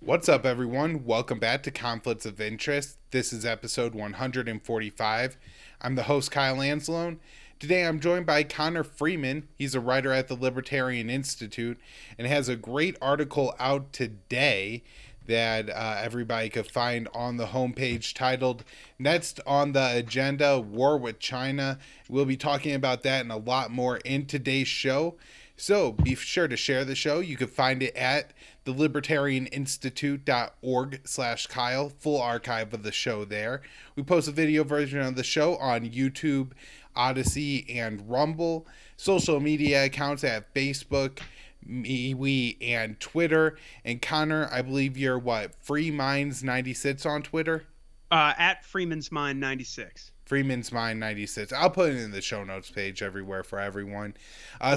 What's up, everyone? Welcome back to Conflicts of Interest. This is episode 145. I'm the host, Kyle Anslone. Today I'm joined by Connor Freeman. He's a writer at the Libertarian Institute and has a great article out today that everybody could find on the homepage titled Next on the Agenda, War with China. We'll be talking about that and a lot more in today's show. So be sure to share the show. You can find it at thelibertarianinstitute.org/Kyle. Full archive of the show there. We post a video version of the show on YouTube, Odyssey, and Rumble. Social media accounts at Facebook, MeWe, and Twitter. And Connor, I believe you're Free Minds 96 on Twitter? At Freeman's Mind 96. Freeman's Mind 96. I'll put it in the show notes page everywhere for everyone.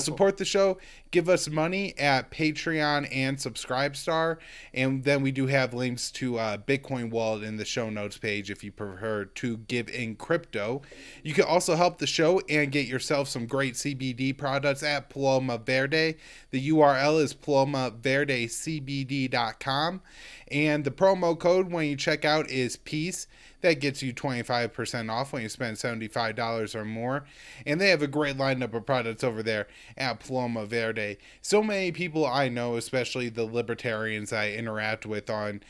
Support the show. Give us money at Patreon and Subscribestar. And then we do have links to Bitcoin Wallet in the show notes page if you prefer to give in crypto. You can also help the show and get yourself some great CBD products at Paloma Verde. The URL is palomaverdecbd.com. And the promo code when you check out is PEACE. That gets you 25% off when you spend $75 or more. And they have a great lineup of products over there at Paloma Verde. So many people I know, especially the libertarians I interact with on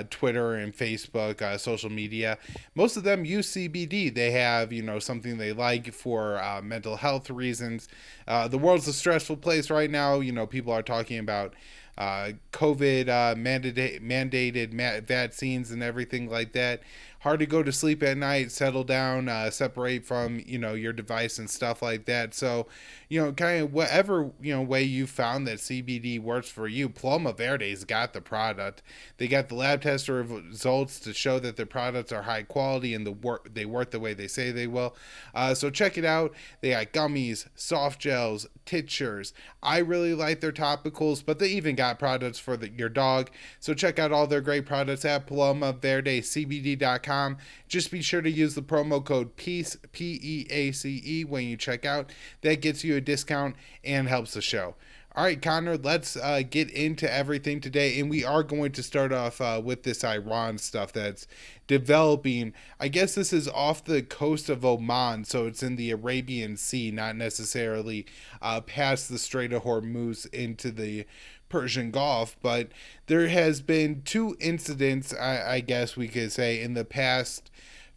Twitter and Facebook, social media, most of them use CBD. They have, something they like for mental health reasons. The world's a stressful place right now. People are talking about COVID mandated vaccines and everything like that. Hard to go to sleep at night, settle down, separate from, your device and stuff like that. So, kind of whatever, way you found that CBD works for you, Paloma Verde's got the product. They got the lab test results to show that their products are high quality and they work the way they say they will. So check it out. They got gummies, soft gels, tinctures. I really like their topicals, but they even got products for your dog. So check out all their great products at PalomaVerdeCBD.com. Just be sure to use the promo code PEACE, PEACE, when you check out. That gets you a discount and helps the show. All right, Connor, let's get into everything today. And we are going to start off with this Iran stuff that's developing. I guess this is off the coast of Oman, so it's in the Arabian Sea, not necessarily past the Strait of Hormuz into the Persian Gulf. But there has been two incidents, I guess we could say, in the past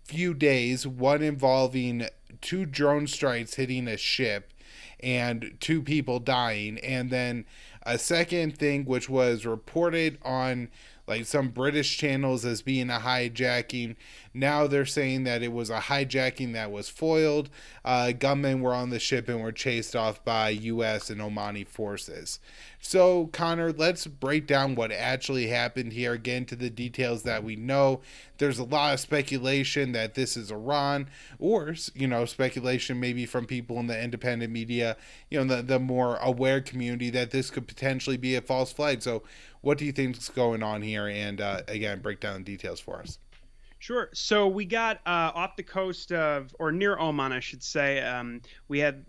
few days, one involving two drone strikes hitting a ship and two people dying, and then a second thing which was reported on some British channels as being a hijacking. Now they're saying that it was a hijacking that was foiled. Gunmen were on the ship and were chased off by U.S. and Omani forces. So, Connor, let's break down what actually happened here, get into the details that we know. There's a lot of speculation that this is Iran, or, speculation maybe from people in the independent media, the more aware community, that this could potentially be a false flag. So, what do you think is going on here? And again, break down the details for us. Sure. So we got off the coast of, or near Oman, I should say, we had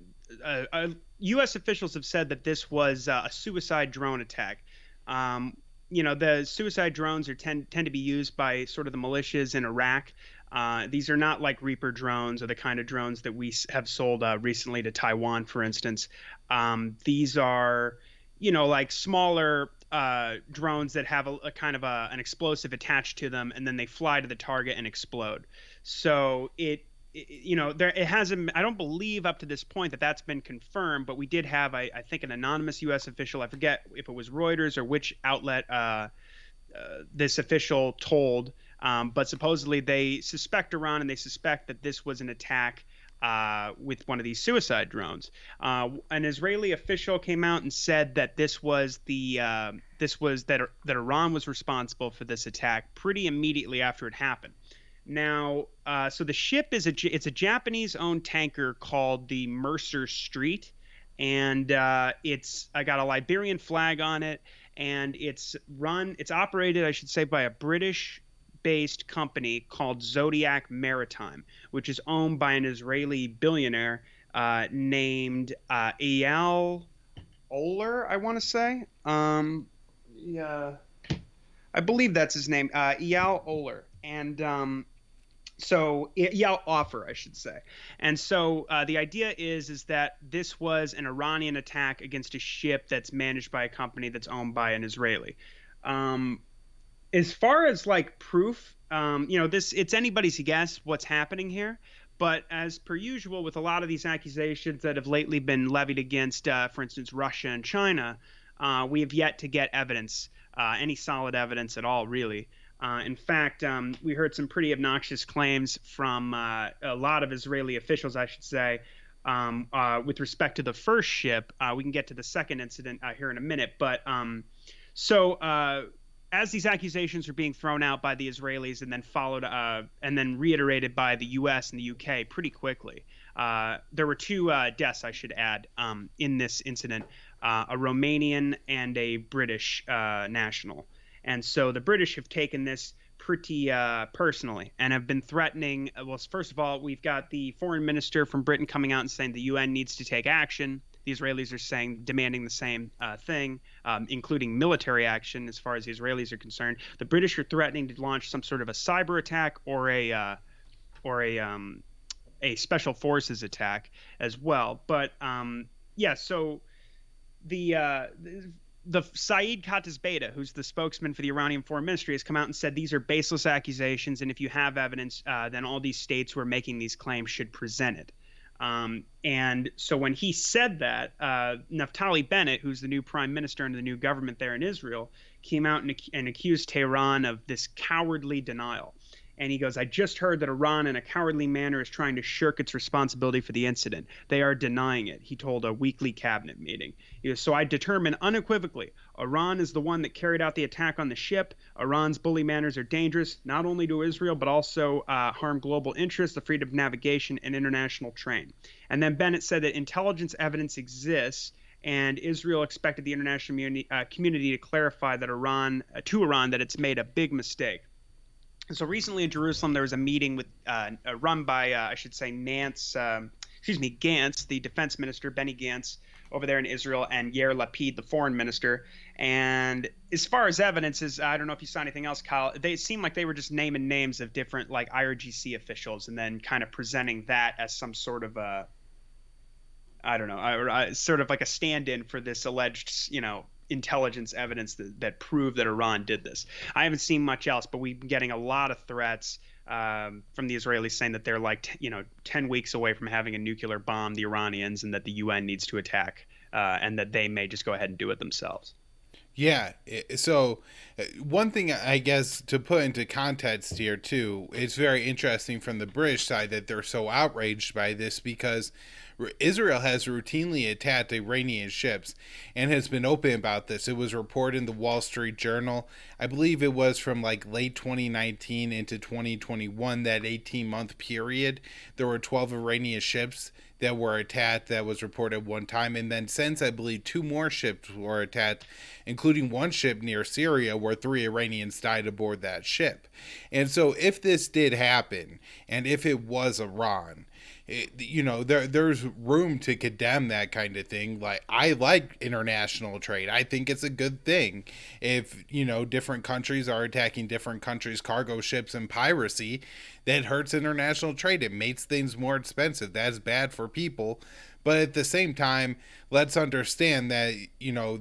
U.S. officials have said that this was a suicide drone attack. The suicide drones tend to be used by sort of the militias in Iraq. These are not like Reaper drones or the kind of drones that we have sold recently to Taiwan, for instance. These are, like smaller drones that have a kind of an explosive attached to them, and then they fly to the target and explode. So it hasn't. I don't believe up to this point that that's been confirmed, but we did have, I think, an anonymous U.S. official. I forget if it was Reuters or which outlet this official told, but supposedly they suspect Iran, and they suspect that this was an attack with one of these suicide drones. An Israeli official came out and said that that Iran was responsible for this attack pretty immediately after it happened. Now, so the ship is it's a Japanese-owned tanker called the Mercer Street, and it's got a Liberian flag on it, and it's operated, I should say, by a British-based company called Zodiac Maritime, which is owned by an Israeli billionaire named Eyal Oler, I want to say. Yeah. I believe that's his name, Eyal Oler, and so Eyal Offer, I should say. And so the idea is that this was an Iranian attack against a ship that's managed by a company that's owned by an Israeli. Um, as far as like proof, this it's anybody's guess what's happening here. But as per usual, with a lot of these accusations that have lately been levied against, for instance, Russia and China, we have yet to get evidence, any solid evidence at all, really. In fact, we heard some pretty obnoxious claims from a lot of Israeli officials, I should say, with respect to the first ship. We can get to the second incident here in a minute, but so as these accusations are being thrown out by the Israelis and then followed and then reiterated by the U.S. and the U.K. pretty quickly, there were two deaths, I should add, in this incident, a Romanian and a British national. And so the British have taken this pretty personally and have been threatening. Well, first of all, we've got the foreign minister from Britain coming out and saying the UN needs to take action. The Israelis are saying, demanding the same thing, including military action as far as the Israelis are concerned. The British are threatening to launch some sort of a cyber attack or a special forces attack as well. But yeah, so the Saeed Khatizbeh, who's the spokesman for the Iranian Foreign Ministry, has come out and said these are baseless accusations, and if you have evidence, then all these states who are making these claims should present it. And so when he said that, Naftali Bennett, who's the new prime minister under the new government there in Israel, came out and accused Tehran of this cowardly denial. And he goes, I just heard that Iran in a cowardly manner is trying to shirk its responsibility for the incident. They are denying it, he told a weekly cabinet meeting. He goes, so I determine unequivocally, Iran is the one that carried out the attack on the ship. Iran's bully manners are dangerous, not only to Israel, but also harm global interests, the freedom of navigation, and international trade. And then Bennett said that intelligence evidence exists, and Israel expected the international community to clarify that Iran that it's made a big mistake. So recently in Jerusalem, there was a meeting with run by, I should say, Gantz, the defense minister, Benny Gantz, over there in Israel, and Yair Lapid, the foreign minister. And as far as evidence is, I don't know if you saw anything else, Kyle. They seemed like they were just naming names of different like IRGC officials and then kind of presenting that as some sort of a, I don't know, sort of like a stand-in for this alleged, intelligence evidence that prove that Iran did this. I haven't seen much else, but we've been getting a lot of threats from the Israelis saying that they're like 10 weeks away from having a nuclear bomb, the Iranians, and that the UN needs to attack and that they may just go ahead and do it themselves. Yeah. So one thing I guess to put into context here too, it's very interesting from the British side that they're so outraged by this because Israel has routinely attacked Iranian ships and has been open about this. It was reported in the Wall Street Journal. I believe it was from like late 2019 into 2021, that 18-month period. There were 12 Iranian ships that were attacked that was reported one time. And then since, I believe, 2 more ships were attacked, including one ship near Syria where 3 Iranians died aboard that ship. And so if this did happen, and if it was Iran, there's room to condemn that kind of thing. Like, I like international trade. I think it's a good thing. If, different countries are attacking different countries' cargo ships and piracy, that hurts international trade. It makes things more expensive. That's bad for people. But at the same time, let's understand that,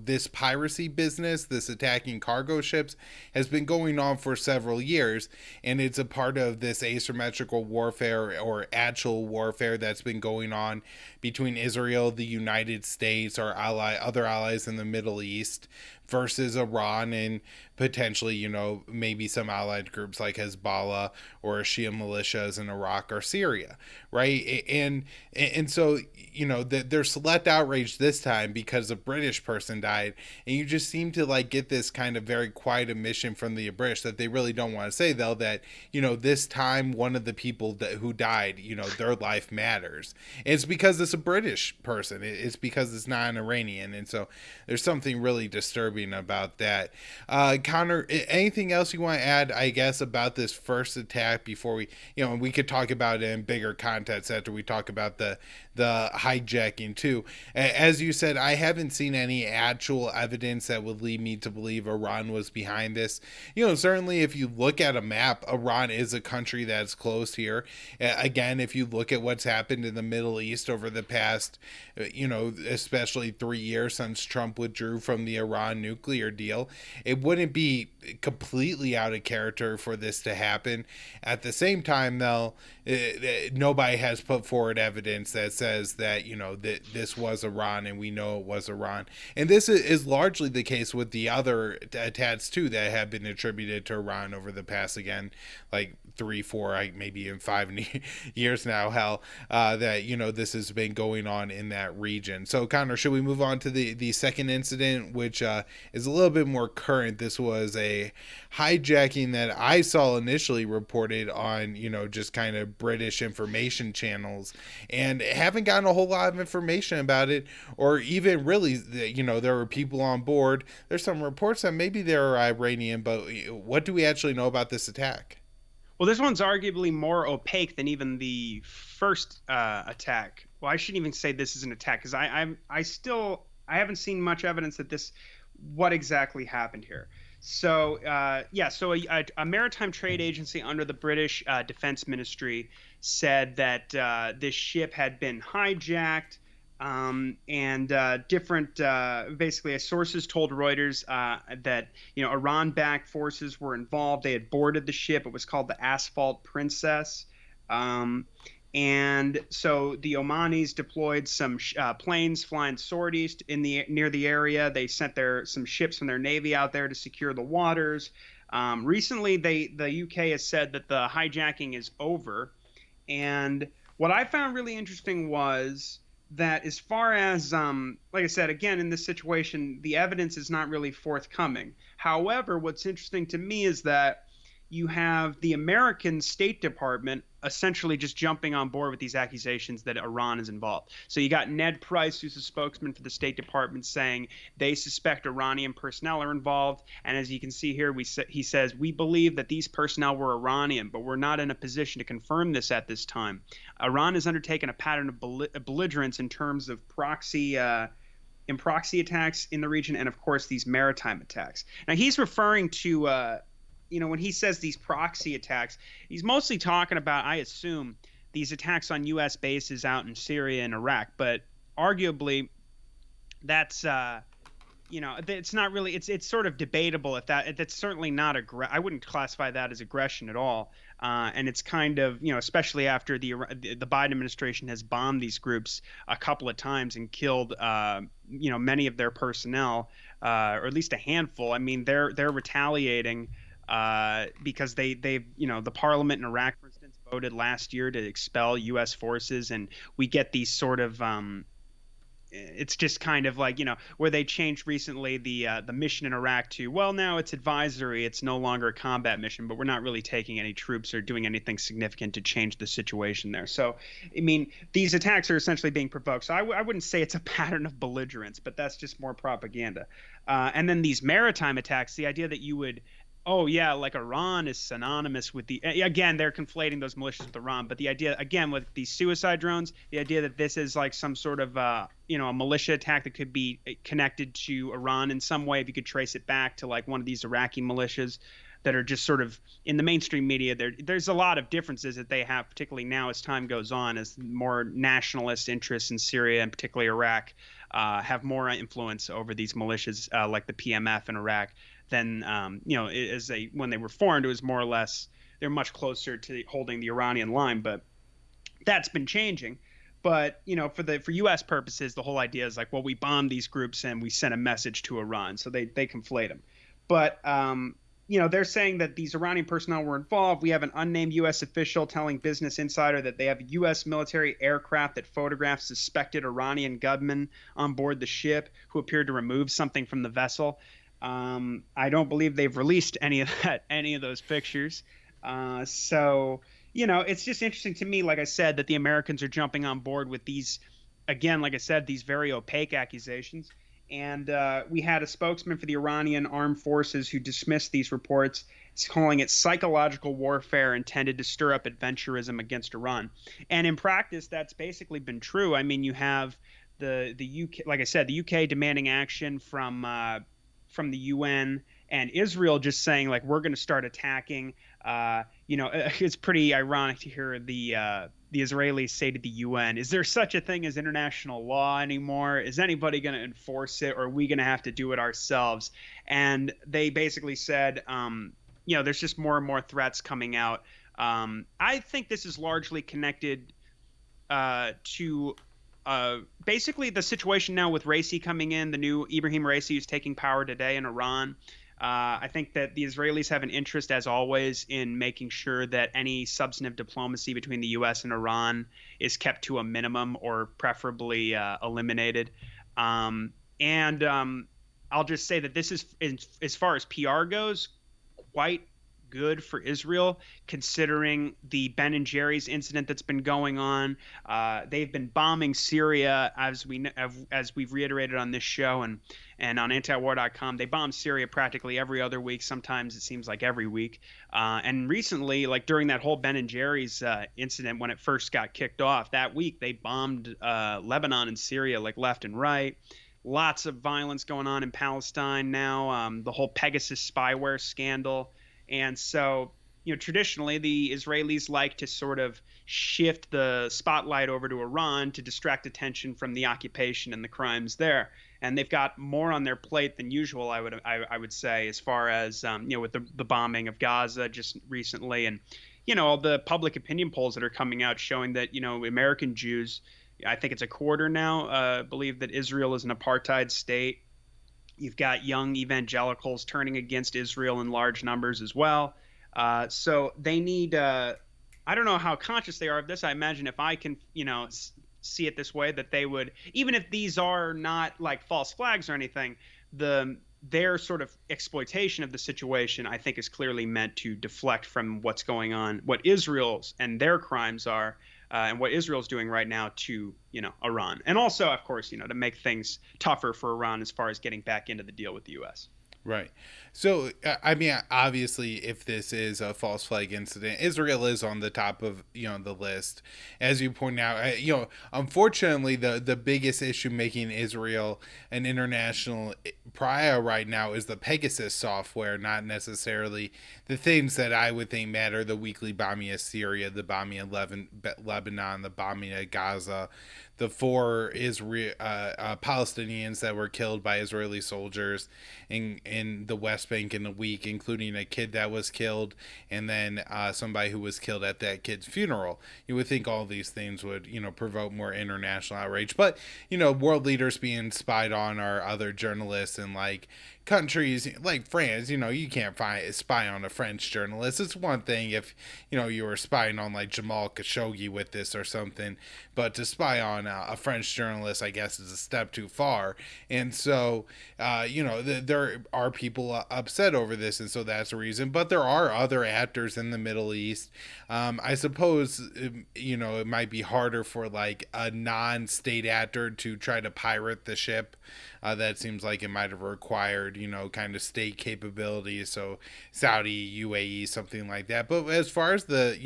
this piracy business, this attacking cargo ships, has been going on for several years. And it's a part of this asymmetrical warfare or actual warfare that's been going on between Israel, the United States, our other allies in the Middle East, versus Iran and potentially, maybe some allied groups like Hezbollah or Shia militias in Iraq or Syria, right? And so, there's select outrage this time because a British person died, and you just seem to like get this kind of very quiet admission from the British that they really don't want to say, though, that, this time one of the people who died, their life matters. And it's because it's a British person. It's because it's not an Iranian. And so there's something really disturbing disturbing about that. Connor, anything else you want to add, I guess, about this first attack before we could talk about it in bigger context after we talk about the hijacking too. As you said, I haven't seen any actual evidence that would lead me to believe Iran was behind this. Certainly if you look at a map, Iran is a country that's close here. Again, if you look at what's happened in the Middle East over the past, especially 3 years since Trump withdrew from the Iran nuclear deal, it wouldn't be completely out of character for this to happen. At the same time, though, nobody has put forward evidence that says that that this was Iran, and we know it was Iran. And this is largely the case with the other attacks too that have been attributed to Iran over the past, again, like 3, 4, maybe even 5 years now. Hell, that this has been going on in that region. So, Connor, should we move on to the second incident, which is a little bit more current? This was a hijacking that I saw initially reported on just kind of British information channels, and haven't gotten a whole lot of information about it, or even really there were people on board. There's some reports that maybe they're Iranian, but what do we actually know about this attack? Well, this one's arguably more opaque than even the first attack. Well, I shouldn't even say this is an attack, because I haven't seen much evidence that what exactly happened here. So a maritime trade agency under the British Defense Ministry said that this ship had been hijacked, and different basically sources told Reuters that Iran-backed forces were involved. They had boarded the ship. It was called the Asphalt Princess. And so the Omanis deployed some planes flying sorties near the area. They sent some ships from their navy out there to secure the waters. Recently, the UK has said that the hijacking is over. And what I found really interesting was that, as far as like I said, again, in this situation, the evidence is not really forthcoming. However, what's interesting to me is that you have the American State Department essentially just jumping on board with these accusations that Iran is involved. So you got Ned Price, who's a spokesman for the State Department, saying they suspect Iranian personnel are involved. And as you can see here, he says, "We believe that these personnel were Iranian, but we're not in a position to confirm this at this time. Iran has undertaken a pattern of belligerence in terms of proxy attacks in the region, and of course these maritime attacks." Now he's referring to when he says these proxy attacks, he's mostly talking about, I assume, these attacks on U.S. bases out in Syria and Iraq. But arguably, that's it's not really. It's sort of debatable if that's certainly not I wouldn't classify that as aggression at all. And it's kind of especially after the Biden administration has bombed these groups a couple of times and killed many of their personnel, or at least a handful. I mean, they're retaliating. Because the parliament in Iraq, for instance, voted last year to expel U.S. forces, and we get these sort of it's just kind of like where they changed recently the mission in Iraq to, well, now it's advisory, it's no longer a combat mission, but we're not really taking any troops or doing anything significant to change the situation there. So I mean, these attacks are essentially being provoked. So I wouldn't say it's a pattern of belligerence, but that's just more propaganda. And then these maritime attacks, the idea that you would like Iran is synonymous with again, they're conflating those militias with Iran, but the idea, again, with these suicide drones, the idea that this is like some sort of a militia attack that could be connected to Iran in some way, if you could trace it back to like one of these Iraqi militias that are just sort of in the mainstream media. There's a lot of differences that they have, particularly now as time goes on, as more nationalist interests in Syria and particularly Iraq have more influence over these militias like the PMF in Iraq. Then when they were formed, it was more or less they're much closer to holding the Iranian line, but that's been changing. But for U.S. purposes, the whole idea is like, well, we bombed these groups and we sent a message to Iran, so they conflate them. But they're saying that these Iranian personnel were involved. We have an unnamed U.S. official telling Business Insider that they have U.S. military aircraft that photographed suspected Iranian gunmen on board the ship who appeared to remove something from the vessel. I don't believe they've released any of those pictures. So it's just interesting to me, like I said, that the Americans are jumping on board with these, again, like I said, these very opaque accusations. And we had a spokesman for the Iranian armed forces who dismissed these reports, calling it psychological warfare intended to stir up adventurism against Iran. And in practice, that's basically been true. I mean, you have the UK, like I said, the UK demanding action from the UN, and Israel just saying like we're going to start attacking. It's pretty ironic to hear the Israelis say to the UN, "Is there such a thing as international law anymore? Is anybody going to enforce it, or are we going to have to do it ourselves?" And they basically said, there's just more and more threats coming out. I think this is largely connected to basically the situation now with Raisi coming in, the new Ibrahim Raisi who's taking power today in Iran. I think that the Israelis have an interest, as always, in making sure that any substantive diplomacy between the U.S. and Iran is kept to a minimum or preferably eliminated. And I'll just say that this is, as far as PR goes, quite good for Israel, considering the Ben and Jerry's incident that's been going on. They've been bombing Syria, as we've reiterated on this show and on antiwar.com. They bomb Syria practically every other week. Sometimes it seems like every week. And recently, like during that whole Ben and Jerry's incident, when it first got kicked off that week, they bombed Lebanon and Syria like left and right. Lots of violence going on in Palestine now. The whole Pegasus spyware scandal. And so, traditionally, the Israelis like to sort of shift the spotlight over to Iran to distract attention from the occupation and the crimes there. And they've got more on their plate than usual, I would say, as far as, with the bombing of Gaza just recently. And, all the public opinion polls that are coming out showing that, American Jews, I think it's a quarter now, believe that Israel is an apartheid state. You've got young evangelicals turning against Israel in large numbers as well. So they need I don't know how conscious they are of this. I imagine if I can, see it this way, that they would, even if these are not like false flags or anything, their sort of exploitation of the situation, I think, is clearly meant to deflect from what's going on, what Israel's and their crimes are, and what Israel's doing right now to, Iran. And also, of course, to make things tougher for Iran as far as getting back into the deal with the U.S. Right. So, I mean, obviously, if this is a false flag incident, Israel is on the top of, the list. As you point out, unfortunately, the biggest issue making Israel an international pariah right now is the Pegasus software, not necessarily the things that I would think matter: the weekly bombing of Syria, the bombing of Lebanon, the bombing of Gaza, the 4 Palestinians that were killed by Israeli soldiers in the West Bank in a week, including a kid that was killed, and then somebody who was killed at that kid's funeral. You would think all these things would, provoke more international outrage. But, world leaders being spied on are other journalists and like countries like France. You can't spy on a French journalist. It's one thing if you were spying on like Jamal Khashoggi with this or something, but to spy on a French journalist, I guess, is a step too far. And so there are people upset over this, and so that's the reason. But there are other actors in the Middle East. I suppose it might be harder for like a non-state actor to try to pirate the ship. That seems like it might have required, kind of state capabilities. So Saudi, UAE, something like that. But as far as the,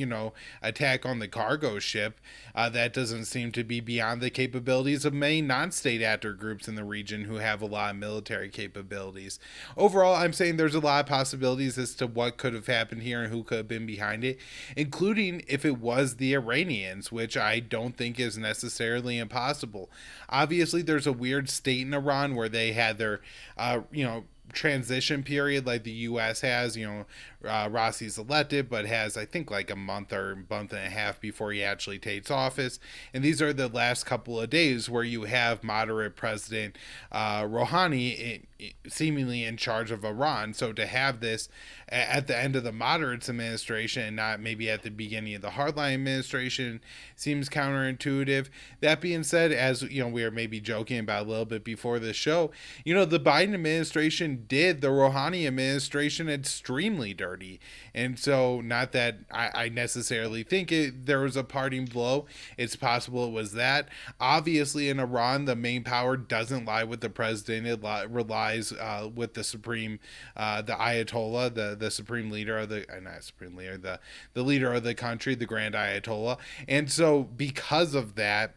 attack on the cargo ship, that doesn't seem to be beyond the capabilities of many non-state actor groups in the region who have a lot of military capabilities. Overall, I'm saying there's a lot of possibilities as to what could have happened here and who could have been behind it, including if it was the Iranians, which I don't think is necessarily impossible. Obviously, there's a weird state in Iran where they had their, transition period like the U.S. has. Rossi's elected, but has, I think, like a month and a half before he actually takes office. And these are the last couple of days where you have moderate President Rouhani seemingly in charge of Iran. So to have this at the end of the moderates administration and not maybe at the beginning of the hardline administration seems counterintuitive. That being said, as we are maybe joking about a little bit before the show, the Biden administration did the Rouhani administration extremely dirty. And so, not that I necessarily think there was a parting blow. It's possible it was that. Obviously, in Iran, the main power doesn't lie with the president. It relies with the supreme, the Ayatollah, the supreme leader of the, not supreme leader, the leader of the country, the Grand Ayatollah. And so, because of that,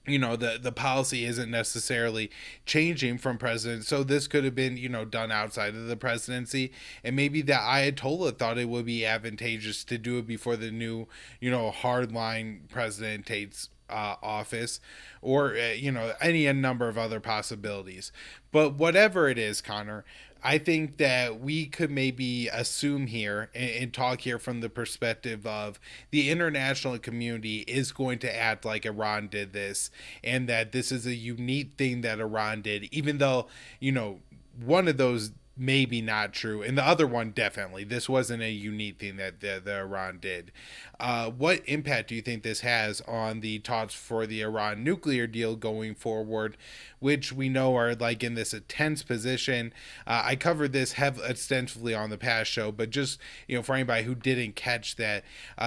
the policy isn't necessarily changing from president. So this could have been, done outside of the presidency. And maybe the Ayatollah thought it would be advantageous to do it before the new, hardline president takes office, or, any number of other possibilities. But whatever it is, Connor, I think that we could maybe assume here and talk here from the perspective of the international community is going to act like Iran did this, and that this is a unique thing that Iran did, even though, one of those maybe not true, and the other one definitely. This wasn't a unique thing that the Iran did. What impact do you think this has on the talks for the Iran nuclear deal going forward, which we know are like in this tense position? I covered this extensively on the past show, but just for anybody who didn't catch that,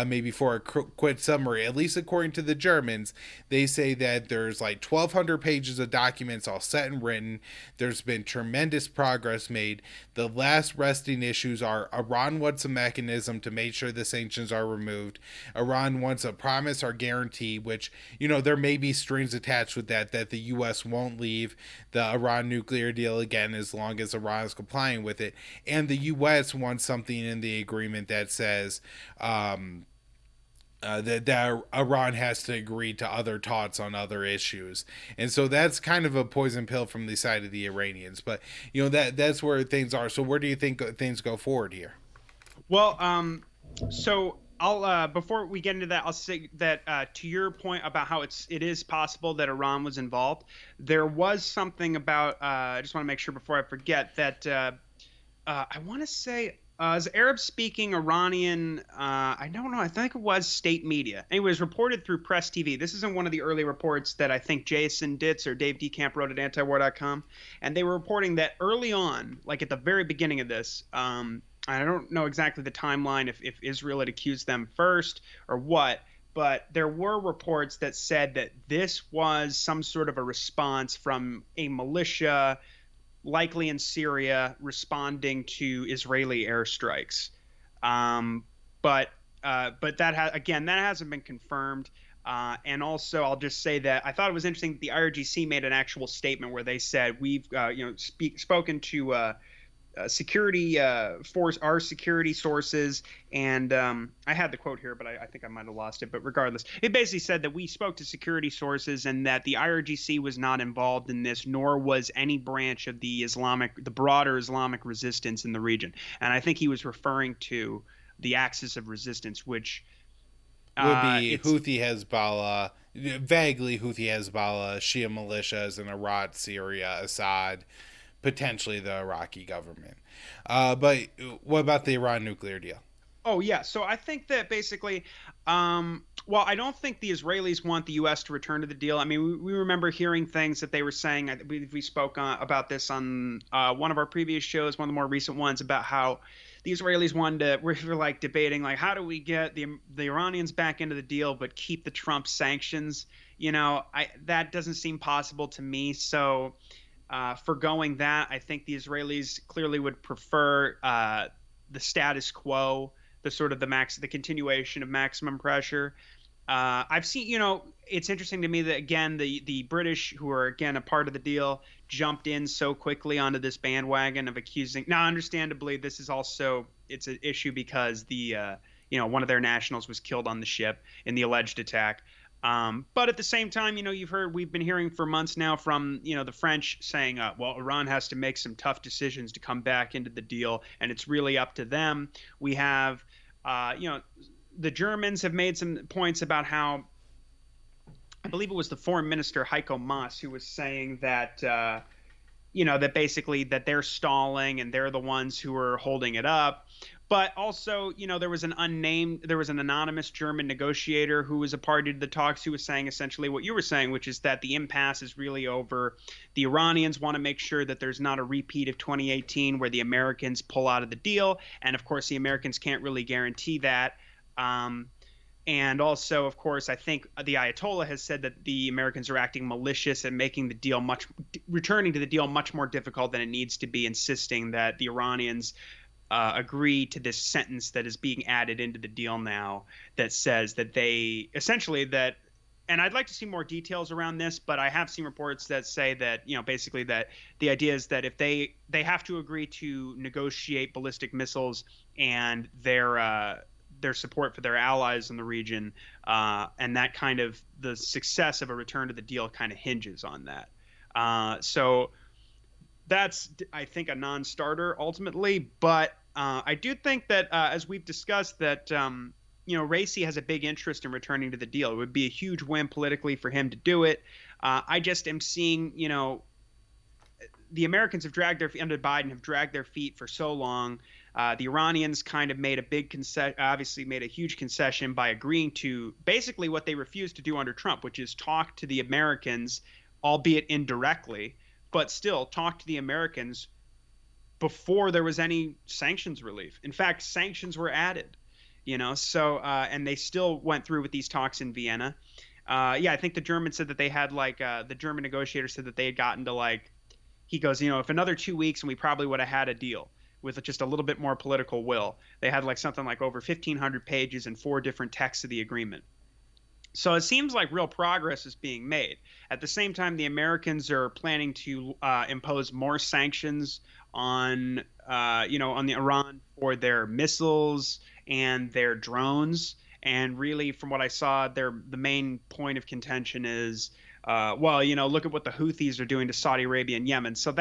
maybe for a quick summary, at least according to the Germans, they say that there's like 1,200 pages of documents all set and written. There's been tremendous progress made. The last resting issues are Iran wants a mechanism to make sure the sanctions are removed. Iran wants a promise or guarantee, which, there may be strings attached with that the U.S. won't leave the Iran nuclear deal again as long as Iran is complying with it. And the U.S. wants something in the agreement that says that Iran has to agree to other talks on other issues. And so that's kind of a poison pill from the side of the Iranians. But, that's where things are. So where do you think things go forward here? Well, so I'll before we get into that, I'll say that to your point about how it is possible that Iran was involved, there was something about I just want to make sure before I forget that I want to say as Arab-speaking Iranian, I don't know, I think it was state media. And it was reported through Press TV. This isn't one of the early reports that I think Jason Ditz or Dave DeCamp wrote at antiwar.com. And they were reporting that early on, like at the very beginning of this, I don't know exactly the timeline, if Israel had accused them first or what, but there were reports that said that this was some sort of a response from a militia, likely in Syria, responding to Israeli airstrikes. But that that hasn't been confirmed. And also, I'll just say that I thought it was interesting that the IRGC made an actual statement where they said we've spoken to security force, our security sources, and I had the quote here, but I think I might have lost it. But regardless, it basically said that we spoke to security sources and that the IRGC was not involved in this, nor was any branch of the broader Islamic resistance in the region. And I think he was referring to the axis of resistance, which would be Houthi Hezbollah, vaguely Houthi Hezbollah, Shia militias in Iraq, Syria, Assad, potentially the Iraqi government. But what about the Iran nuclear deal? Oh, yeah. So I think that basically, well, I don't think the Israelis want the U.S. to return to the deal. I mean, we remember hearing things that they were saying. I believe we spoke about this on one of our previous shows, one of the more recent ones, about how the Israelis were like debating, like, how do we get the Iranians back into the deal but keep the Trump sanctions? That doesn't seem possible to me. So forgoing that, I think the Israelis clearly would prefer the status quo, the sort of the continuation of maximum pressure. I've seen, it's interesting to me that, again, the British, who are, again, a part of the deal, jumped in so quickly onto this bandwagon of accusing. Now, understandably, it's an issue because one of their nationals was killed on the ship in the alleged attack. But at the same time, we've been hearing for months now from, the French saying, well, Iran has to make some tough decisions to come back into the deal, and it's really up to them. We have, the Germans have made some points about how, I believe it was the foreign minister, Heiko Maas, who was saying that, that basically that they're stalling and they're the ones who are holding it up. But also, there was an anonymous German negotiator who was a party to the talks who was saying essentially what you were saying, which is that the impasse is really over. The Iranians want to make sure that there's not a repeat of 2018 where the Americans pull out of the deal. And of course, the Americans can't really guarantee that. And also, of course, I think the Ayatollah has said that the Americans are acting malicious and making the deal returning to the deal much more difficult than it needs to be, insisting that the Iranians agree to this sentence that is being added into the deal now that says that they essentially that, and I'd like to see more details around this, but I have seen reports that say that, basically that the idea is that if they have to agree to negotiate ballistic missiles and their support for their allies in the region, and that kind of the success of a return to the deal kind of hinges on that. So that's, I think, a non-starter ultimately, but I do think that, as we've discussed, that Raisi has a big interest in returning to the deal. It would be a huge win politically for him to do it. I just am seeing, the Americans have dragged their feet under Biden, have dragged their feet for so long. The Iranians kind of made a big concession, obviously made a huge concession by agreeing to basically what they refused to do under Trump, which is talk to the Americans, albeit indirectly, but still talk to the Americans before there was any sanctions relief. In fact, sanctions were added, and they still went through with these talks in Vienna. I think the Germans said that they had the German negotiator said that they had gotten to he goes, if another 2 weeks and we probably would have had a deal with just a little bit more political will. They had something like over 1,500 pages and 4 different texts of the agreement. So it seems like real progress is being made. At the same time, the Americans are planning to impose more sanctions on the Iran for their missiles and their drones. And really, from what I saw, the main point of contention is, look at what the Houthis are doing to Saudi Arabia and Yemen. So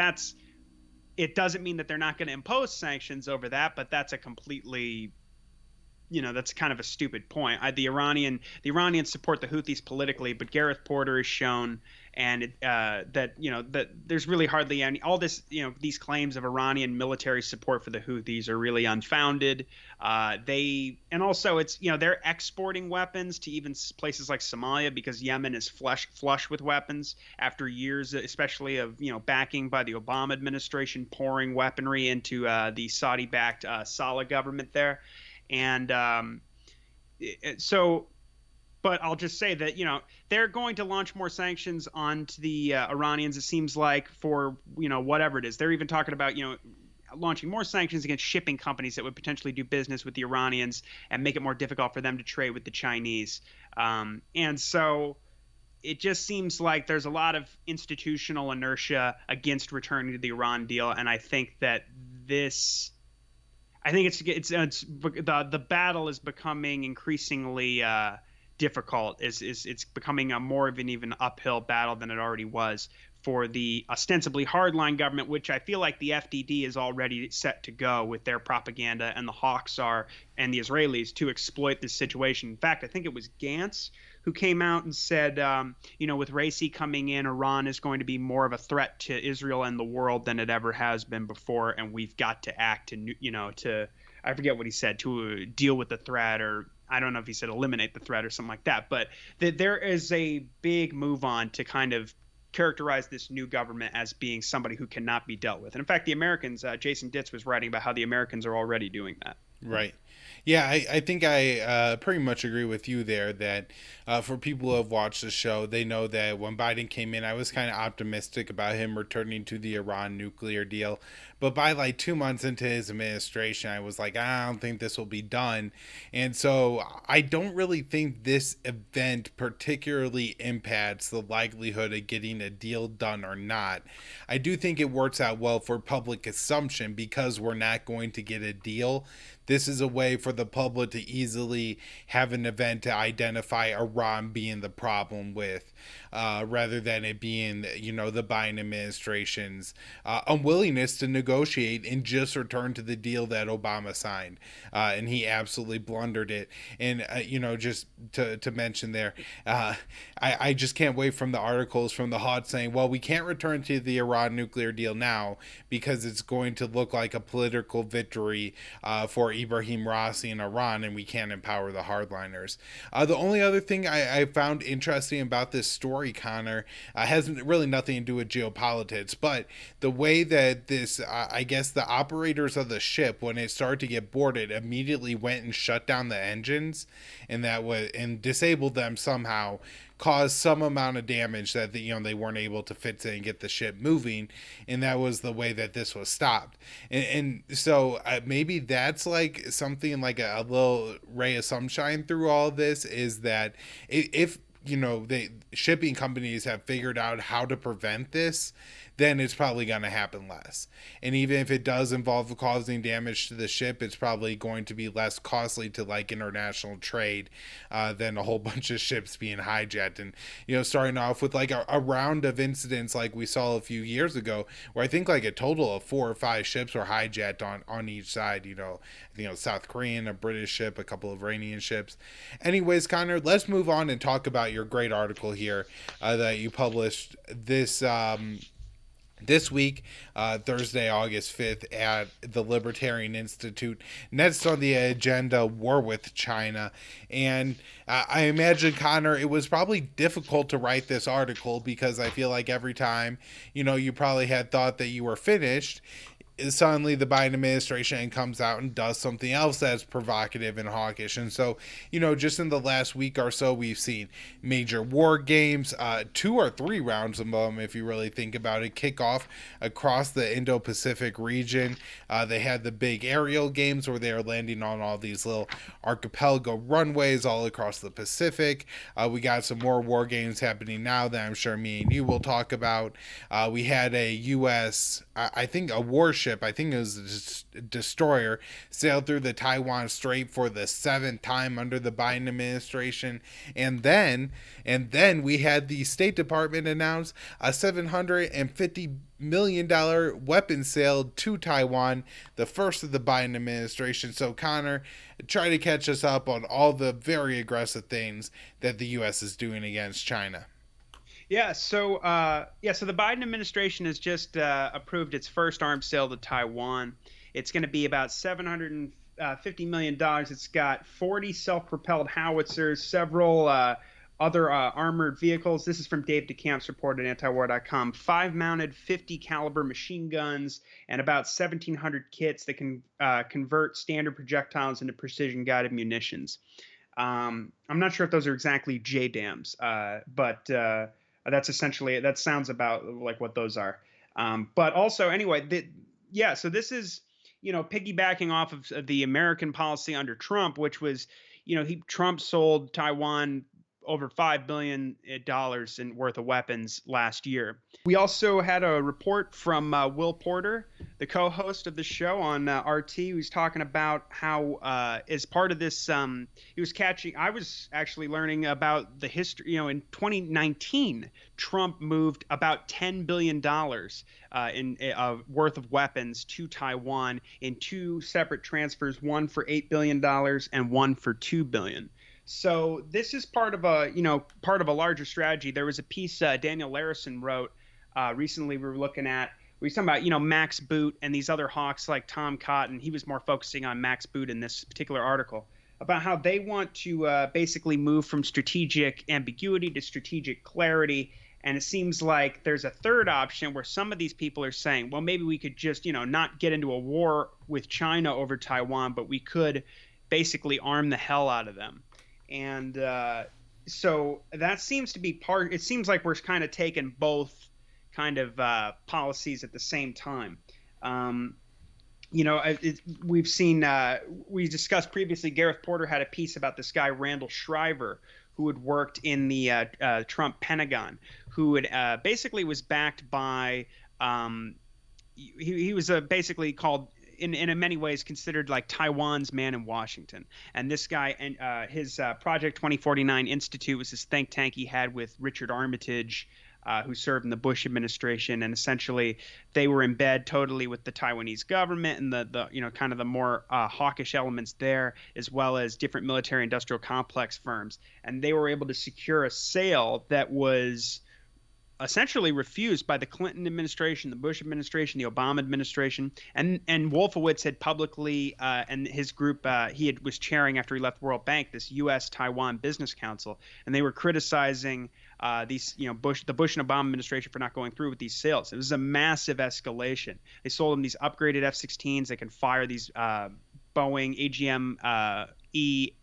it doesn't mean that they're not going to impose sanctions over that, but that's a completely that's kind of a stupid point. The Iranians support the Houthis politically, but Gareth Porter has shown that there's really hardly any, all this, these claims of Iranian military support for the Houthis are really unfounded. And also it's, they're exporting weapons to even places like Somalia because Yemen is flush with weapons after years, especially of, backing by the Obama administration, pouring weaponry into the Saudi-backed Saleh government there. And but I'll just say that, they're going to launch more sanctions onto the Iranians, it seems like, for, whatever it is. They're even talking about, launching more sanctions against shipping companies that would potentially do business with the Iranians and make it more difficult for them to trade with the Chinese. And so it just seems like there's a lot of institutional inertia against returning to the Iran deal. And I think that the battle is becoming increasingly difficult. It's becoming a more of an even uphill battle than it already was for the ostensibly hardline government, which I feel like the FDD is already set to go with their propaganda, and the hawks and the Israelis to exploit this situation. In fact, I think it was Gantz who came out and said, with Raisi coming in, Iran is going to be more of a threat to Israel and the world than it ever has been before, and we've got to act to I forget what he said, to deal with the threat, or I don't know if he said eliminate the threat or something like that. But there is a big move on to kind of characterize this new government as being somebody who cannot be dealt with. And in fact, the Americans, Jason Ditz was writing about how the Americans are already doing that. Right. Yeah, I think I pretty much agree with you there that for people who have watched the show, they know that when Biden came in, I was kind of optimistic about him returning to the Iran nuclear deal. But by 2 months into his administration, I was like, I don't think this will be done. And so I don't really think this event particularly impacts the likelihood of getting a deal done or not. I do think it works out well for public consumption because we're not going to get a deal. This is a way for the public to easily have an event to identify Iran being the problem with, rather than it being, the Biden administration's unwillingness to negotiate and just return to the deal that Obama signed. And he absolutely blundered it. And, just to mention there, I just can't wait from the articles from the Hawk saying, well, we can't return to the Iran nuclear deal now because it's going to look like a political victory for Ibrahim Raisi in Iran, and we can't empower the hardliners. The only other thing I found interesting about this story, Connor, has really nothing to do with geopolitics, but the way that this, I guess the operators of the ship, when it started to get boarded, immediately went and shut down the engines, and and disabled them somehow, caused some amount of damage that they weren't able to fix it and get the ship moving, and that was the way that this was stopped. And so maybe that's like something like a little ray of sunshine through all of this, is that if the shipping companies have figured out how to prevent this, then it's probably going to happen less. And even if it does involve causing damage to the ship, it's probably going to be less costly to like international trade than a whole bunch of ships being hijacked. And, starting off with like a round of incidents like we saw a few years ago, where I think like a total of 4 or 5 ships were hijacked on each side, South Korean, a British ship, a couple of Iranian ships. Anyways, Connor, let's move on and talk about your great article here that you published this week, Thursday, August 5th, at the Libertarian Institute. Next on the agenda, war with China. And I imagine, Connor, it was probably difficult to write this article, because I feel like every time, you probably had thought that you were finished, suddenly the Biden administration comes out and does something else that's provocative and hawkish. And so, just in the last week or so, we've seen major war games, 2 or 3 rounds of them, if you really think about it, kick off across the Indo-Pacific region. They had the big aerial games where they are landing on all these little archipelago runways all across the Pacific. We got some more war games happening now that I'm sure me and you will talk about. We had a U.S., I think a warship, I think it was a destroyer, sailed through the Taiwan Strait for the 7th time under the Biden administration. And then we had the State Department announce a $750 million weapon sale to Taiwan, the first of the Biden administration. So, Connor, try to catch us up on all the very aggressive things that the U.S. is doing against China. So the Biden administration has just approved its first arms sale to Taiwan. It's going to be about $750 million. It's got 40 self-propelled howitzers, several other armored vehicles. This is from Dave DeCamp's report at antiwar.com. 5 mounted 50 caliber machine guns and about 1,700 kits that can convert standard projectiles into precision guided munitions. I'm not sure if those are exactly JDAMs, but that sounds about like what those are. But also, anyway, so this is, piggybacking off of the American policy under Trump, which was, Trump sold Taiwan over $5 billion in worth of weapons last year. We also had a report from Will Porter, the co-host of the show on RT, who's talking about how, as part of this, I was actually learning about the history. In 2019, Trump moved about $10 billion in worth of weapons to Taiwan in 2 separate transfers, one for $8 billion and one for $2 billion. So this is part of a larger strategy. There was a piece Daniel Larison wrote recently. We were talking about, Max Boot and these other hawks like Tom Cotton. He was more focusing on Max Boot in this particular article, about how they want to basically move from strategic ambiguity to strategic clarity. And it seems like there's a third option where some of these people are saying, well, maybe we could just, not get into a war with China over Taiwan, but we could basically arm the hell out of them. And so that seems to be part. It seems like we're kind of taking both kind of policies at the same time. We've seen. We discussed previously. Gareth Porter had a piece about this guy Randall Shriver, who had worked in the Trump Pentagon, who had basically was backed by. He was basically called. In many ways considered like Taiwan's man in Washington. And this guy and his Project 2049 Institute was this think tank he had with Richard Armitage, who served in the Bush administration. And essentially they were in bed totally with the Taiwanese government and the kind of the more hawkish elements there, as well as different military industrial complex firms. And they were able to secure a sale that was essentially refused by the Clinton administration, the Bush administration, the Obama administration, and Wolfowitz had publicly and his group was chairing after he left the World Bank this U.S. Taiwan Business Council, and they were criticizing the Bush and Obama administration for not going through with these sales. It was a massive escalation. They sold them these upgraded F-16s. They can fire these Boeing AGM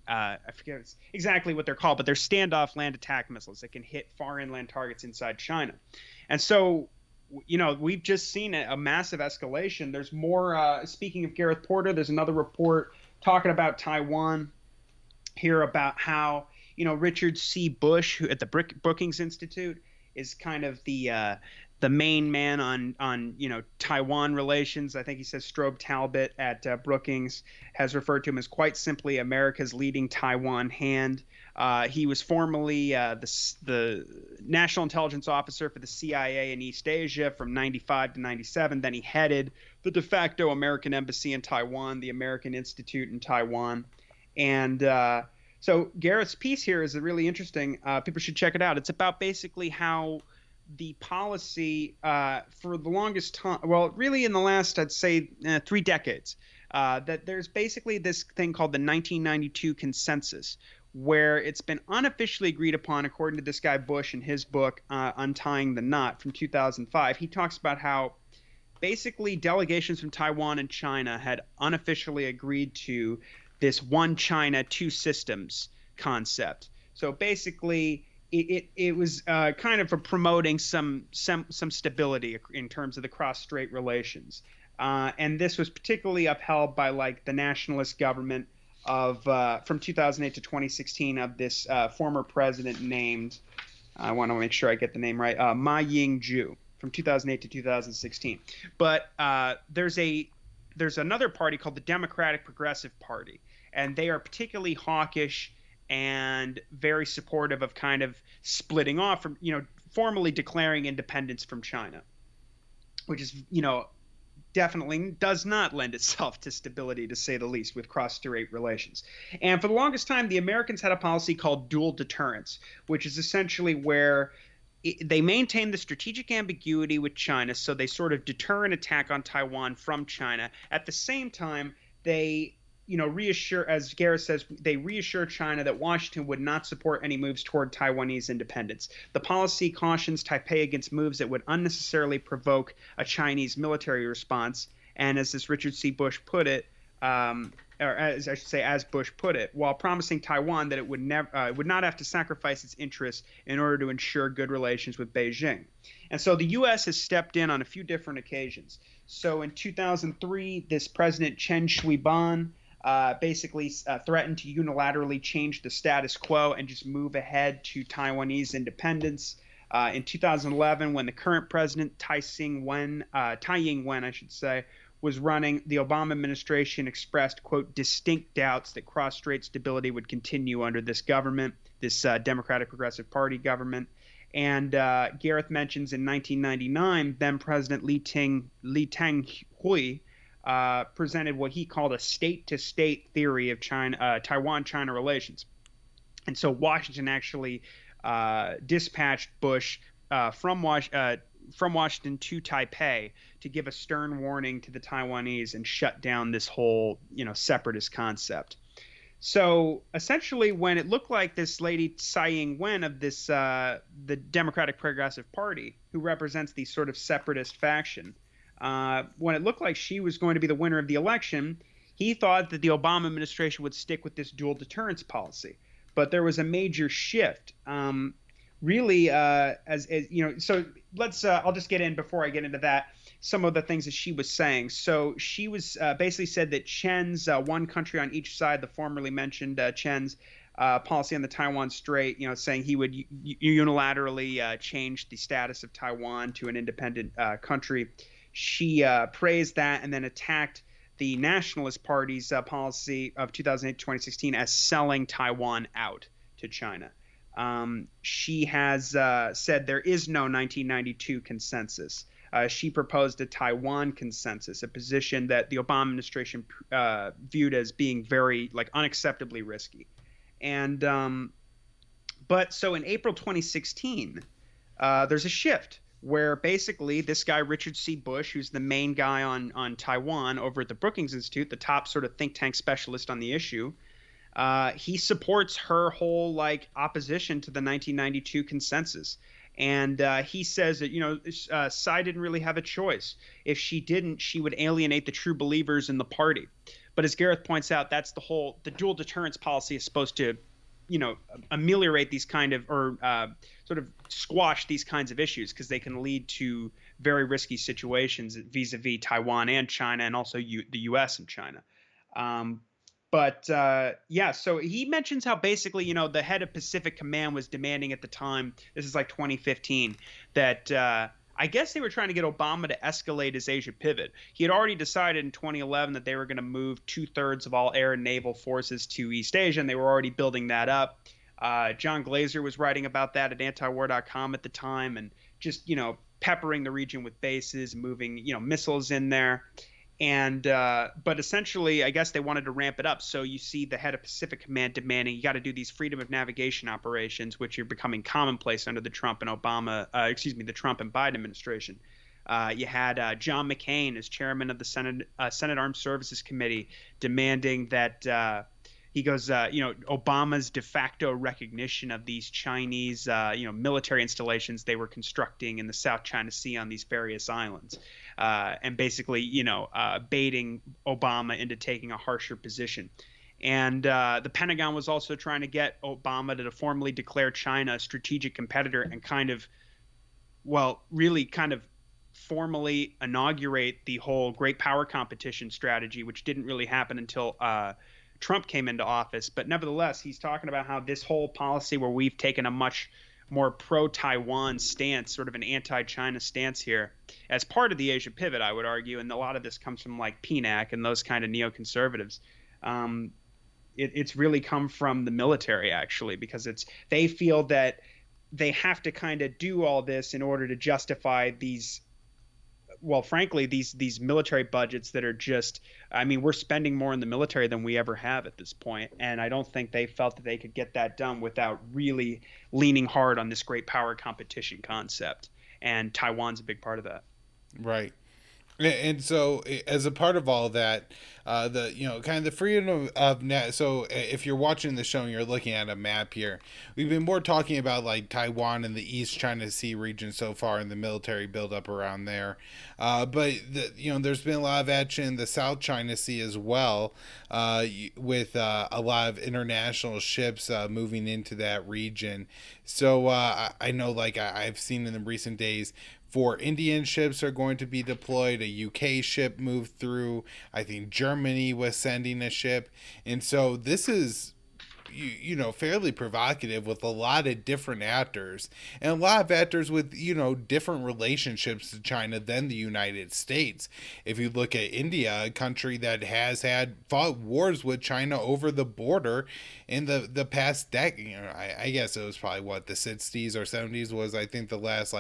I forget exactly what they're called, but they're standoff land attack missiles that can hit far inland targets inside China. And so, we've just seen a massive escalation. There's more. Speaking of Gareth Porter, there's another report talking about Taiwan here about how Richard C. Bush, who at the Brookings Institute is kind of the main man on Taiwan relations. I think he says Strobe Talbot at Brookings has referred to him as quite simply America's leading Taiwan hand. He was formerly the National Intelligence Officer for the CIA in East Asia from 95 to 97. Then he headed the de facto American Embassy in Taiwan, the American Institute in Taiwan. And so Garrett's piece here is really interesting. People should check it out. It's about basically how the policy for the longest time, well, really in the last, I'd say 3 decades, that there's basically this thing called the 1992 consensus, where it's been unofficially agreed upon, according to this guy Bush in his book, Untying the Knot from 2005. He talks about how basically delegations from Taiwan and China had unofficially agreed to this one China, two systems concept. So basically, it was kind of promoting some stability in terms of the cross-strait relations, and this was particularly upheld by like the nationalist government of from 2008 to 2016 of this former president named, I want to make sure I get the name right, Ma Ying-jeou from 2008 to 2016. But there's another party called the Democratic Progressive Party, and they are particularly hawkish and very supportive of kind of splitting off from, formally declaring independence from China, which is, definitely does not lend itself to stability, to say the least, with cross-strait relations. And for the longest time, the Americans had a policy called dual deterrence, which is essentially where they maintain the strategic ambiguity with China, so they sort of deter an attack on Taiwan from China. At the same time, they reassure, as Gareth says, they reassure China that Washington would not support any moves toward Taiwanese independence. The policy cautions Taipei against moves that would unnecessarily provoke a Chinese military response. And as this Richard C. Bush put it, or as I should say, as Bush put it, while promising Taiwan that it would not have to sacrifice its interests in order to ensure good relations with Beijing. And so the U.S. has stepped in on a few different occasions. So in 2003, this President Chen Shui-bian basically threatened to unilaterally change the status quo and just move ahead to Taiwanese independence. In 2011, when the current president, Tsai Ing-wen, I should say, was running, the Obama administration expressed, quote, distinct doubts that cross-strait stability would continue under this government, this Democratic Progressive Party government. And Gareth mentions in 1999, then President Lee Teng-hui presented what he called a state-to-state theory of Taiwan-China relations. And so Washington actually dispatched Bush from Washington to Taipei to give a stern warning to the Taiwanese and shut down this whole, separatist concept. So essentially, when it looked like this lady Tsai Ing-wen of this the Democratic Progressive Party, who represents the sort of separatist faction, when it looked like she was going to be the winner of the election, he thought that the Obama administration would stick with this dual deterrence policy. But there was a major shift. Really, as so let's. I'll just get in before I get into that. Some of the things that she was saying. So she was basically said that Chen's one country on each side, the formerly mentioned Chen's policy on the Taiwan Strait, saying he would unilaterally change the status of Taiwan to an independent country. She praised that and then attacked the Nationalist Party's policy of 2008 to 2016 as selling Taiwan out to China. She has said there is no 1992 consensus. She proposed a Taiwan consensus, a position that the Obama administration viewed as being very unacceptably risky. And but so in April 2016, there's a shift where basically this guy Richard C. Bush, who's the main guy on Taiwan over at the Brookings Institute, the top sort of think tank specialist on the issue, he supports her whole like opposition to the 1992 consensus. And he says that, Tsai didn't really have a choice. If she didn't, she would alienate the true believers in the party. But as Gareth points out, that's the dual deterrence policy is supposed to, ameliorate these kind of, or sort of squash these kinds of issues, because they can lead to very risky situations vis-a-vis Taiwan and China, and also the U.S. and China. So he mentions how basically, the head of Pacific Command was demanding at the time, this is like 2015, that I guess they were trying to get Obama to escalate his Asia pivot. He had already decided in 2011 that they were going to move 2/3 of all air and naval forces to East Asia, and they were already building that up. John Glazer was writing about that at antiwar.com at the time, and just, peppering the region with bases, moving, missiles in there. And but essentially, I guess they wanted to ramp it up. So you see the head of Pacific Command demanding you got to do these freedom of navigation operations, which are becoming commonplace under the Trump and the Trump and Biden administration. You had John McCain as chairman of the Senate Armed Services Committee demanding that he goes, Obama's de facto recognition of these Chinese, military installations they were constructing in the South China Sea on these various islands. And basically, baiting Obama into taking a harsher position. And the Pentagon was also trying to get Obama to formally declare China a strategic competitor and really formally inaugurate the whole great power competition strategy, which didn't really happen until Trump came into office. But nevertheless, he's talking about how this whole policy where we've taken a much more pro-Taiwan stance, sort of an anti-China stance here, as part of the Asia pivot, I would argue, and a lot of this comes from like PNAC and those kind of neoconservatives. It's really come from the military, actually, because they feel that they have to kind of do all this in order to justify these, well, frankly, these military budgets that are just, we're spending more in the military than we ever have at this point. And I don't think they felt that they could get that done without really leaning hard on this great power competition concept. And Taiwan's a big part of that. Right. And so, as a part of all that, the freedom of net. So, if you're watching the show and you're looking at a map here, we've been more talking about like Taiwan and the East China Sea region so far, and the military buildup around there. But there's been a lot of action in the South China Sea as well, with a lot of international ships moving into that region. So, I know, like I've seen in the recent days, 4 Indian ships are going to be deployed. A UK ship moved through. I think Germany was sending a ship. And so this is, fairly provocative with a lot of different actors. And a lot of actors with, different relationships to China than the United States. If you look at India, a country that has fought wars with China over the border in the past decade. I guess it was probably the 60s or 70s was, I think, the last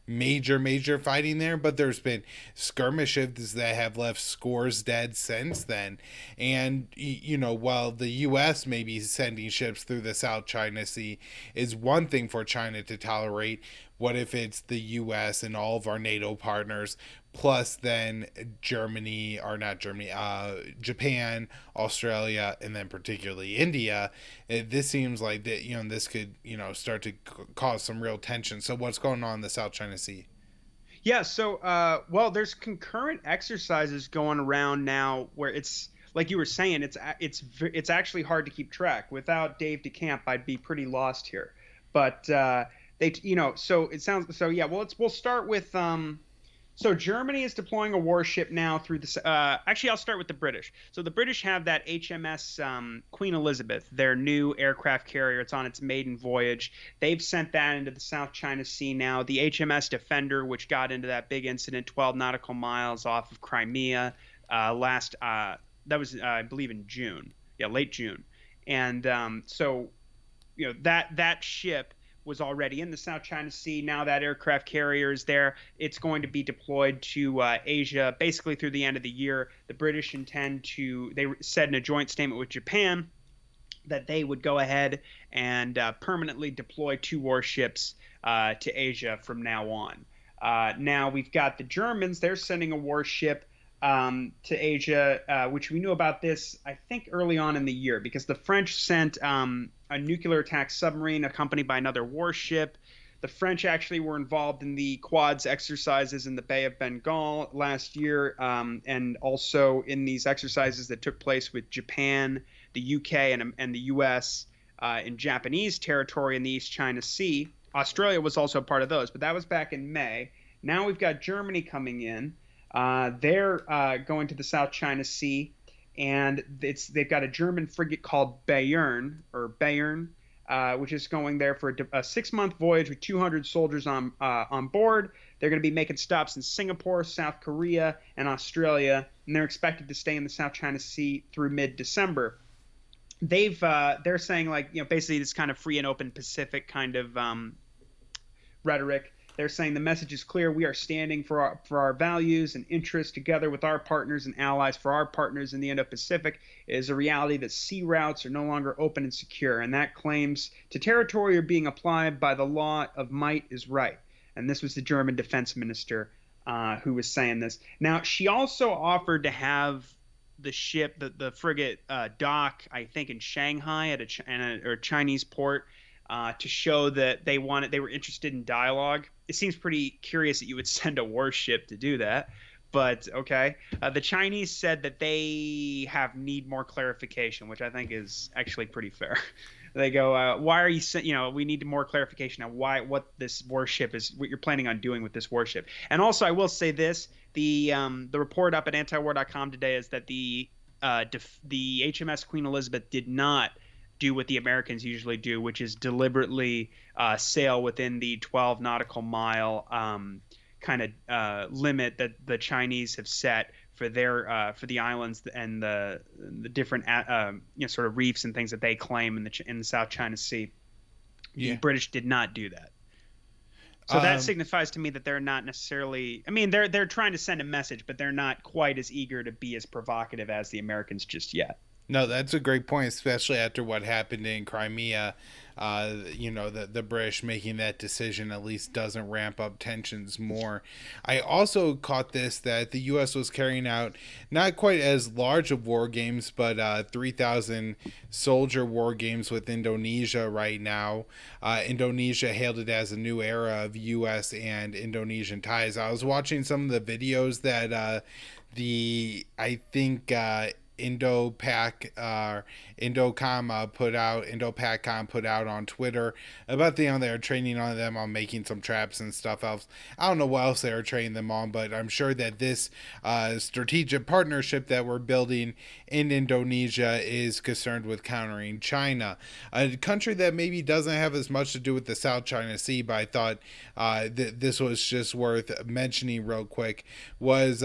major fighting there, but there's been skirmishes that have left scores dead since then. And while the US may be sending ships through the South China Sea is one thing for China to tolerate, what if it's the US and all of our NATO partners plus then Japan, Australia, and then particularly India? This seems like that this could start to cause some real tension. So what's going on in the South China Sea? Yeah, so there's concurrent exercises going around now where it's like you were saying, it's actually hard to keep track. Without Dave DeCamp, I'd be pretty lost here. But so it sounds so. Yeah, well, we'll start with so Germany is deploying a warship now through the. Actually, I'll start with the British. So the British have that HMS Queen Elizabeth, their new aircraft carrier. It's on its maiden voyage. They've sent that into the South China Sea now. The HMS Defender, which got into that big incident 12 nautical miles off of Crimea that was I believe in June. Yeah, late June. And so that ship was already in the South China Sea. Now that aircraft carrier is there. It's going to be deployed to Asia basically through the end of the year. The British intend to, they said in a joint statement with Japan, that they would go ahead and permanently deploy 2 warships to Asia from now on. Now we've got the Germans; they're sending a warship to Asia, which we knew about this, I think, early on in the year, because the French sent a nuclear attack submarine accompanied by another warship. The French actually were involved in the Quads exercises in the Bay of Bengal last year, and also in these exercises that took place with Japan, the UK, and the US in Japanese territory in the East China Sea. Australia was also a part of those, but that was back in May. Now we've got Germany coming in. They're going to the South China Sea, and they've got a German frigate called Bayern, which is going there for a 6-month voyage with 200 soldiers on board. They're going to be making stops in Singapore, South Korea, and Australia, and they're expected to stay in the South China Sea through mid-December. They're saying, like, basically this kind of free and open Pacific kind of rhetoric. They're saying the message is clear. We are standing for our values and interests together with our partners and allies. For our partners in the Indo-Pacific, it is a reality that sea routes are no longer open and secure, and that claims to territory are being applied by the law of might is right. And this was the German defense minister who was saying this. Now, she also offered to have the ship, the frigate, dock, I think, in Shanghai at a Chinese port, to show that they were interested in dialogue. It seems pretty curious that you would send a warship to do that, but okay. The Chinese said that they need more clarification, which I think is actually pretty fair. They go, why are you we need more clarification on what this warship is, what you're planning on doing with this warship. And also, I will say this, the report up at antiwar.com today is that the HMS Queen Elizabeth did not do what the Americans usually do, which is deliberately sail within the 12 nautical mile kind of limit that the Chinese have set for the islands and the different sort of reefs and things that they claim in the South China Sea. Yeah. The British did not do that. So that signifies to me that they're not necessarily. I mean, they're trying to send a message, but they're not quite as eager to be as provocative as the Americans just yet. No, that's a great point, especially after what happened in Crimea. The British making that decision at least doesn't ramp up tensions more. I also caught this that the U.S. was carrying out not quite as large of war games, but 3,000 soldier war games with Indonesia right now. Indonesia hailed it as a new era of U.S. and Indonesian ties. I was watching some of the videos that Indo-PACOM put out on Twitter about they were training on them on making some traps and stuff else. I don't know what else they were training them on, but I'm sure that this strategic partnership that we're building in Indonesia is concerned with countering China, a country that maybe doesn't have as much to do with the South China Sea, but I thought this was just worth mentioning real quick. Was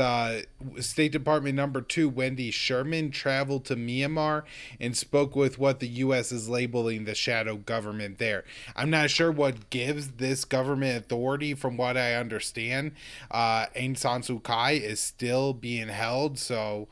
State Department number 2 Wendy Sherman traveled to Myanmar and spoke with what the U.S. is labeling the shadow government there. I'm not sure what gives this government authority. From what I understand, Aung San Suu Kyi is still being held, so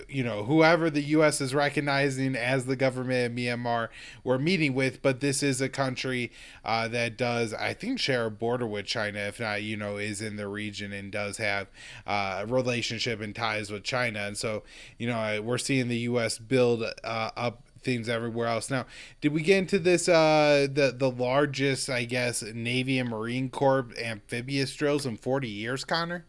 whoever the U.S. is recognizing as the government of Myanmar we're meeting with, but this is a country that does, I think, share a border with China, if not, is in the region and does have a relationship and ties with China. And so, we're seeing the U.S. build up things everywhere else. Now, did we get into this, the largest, I guess, Navy and Marine Corps amphibious drills in 40 years, Connor?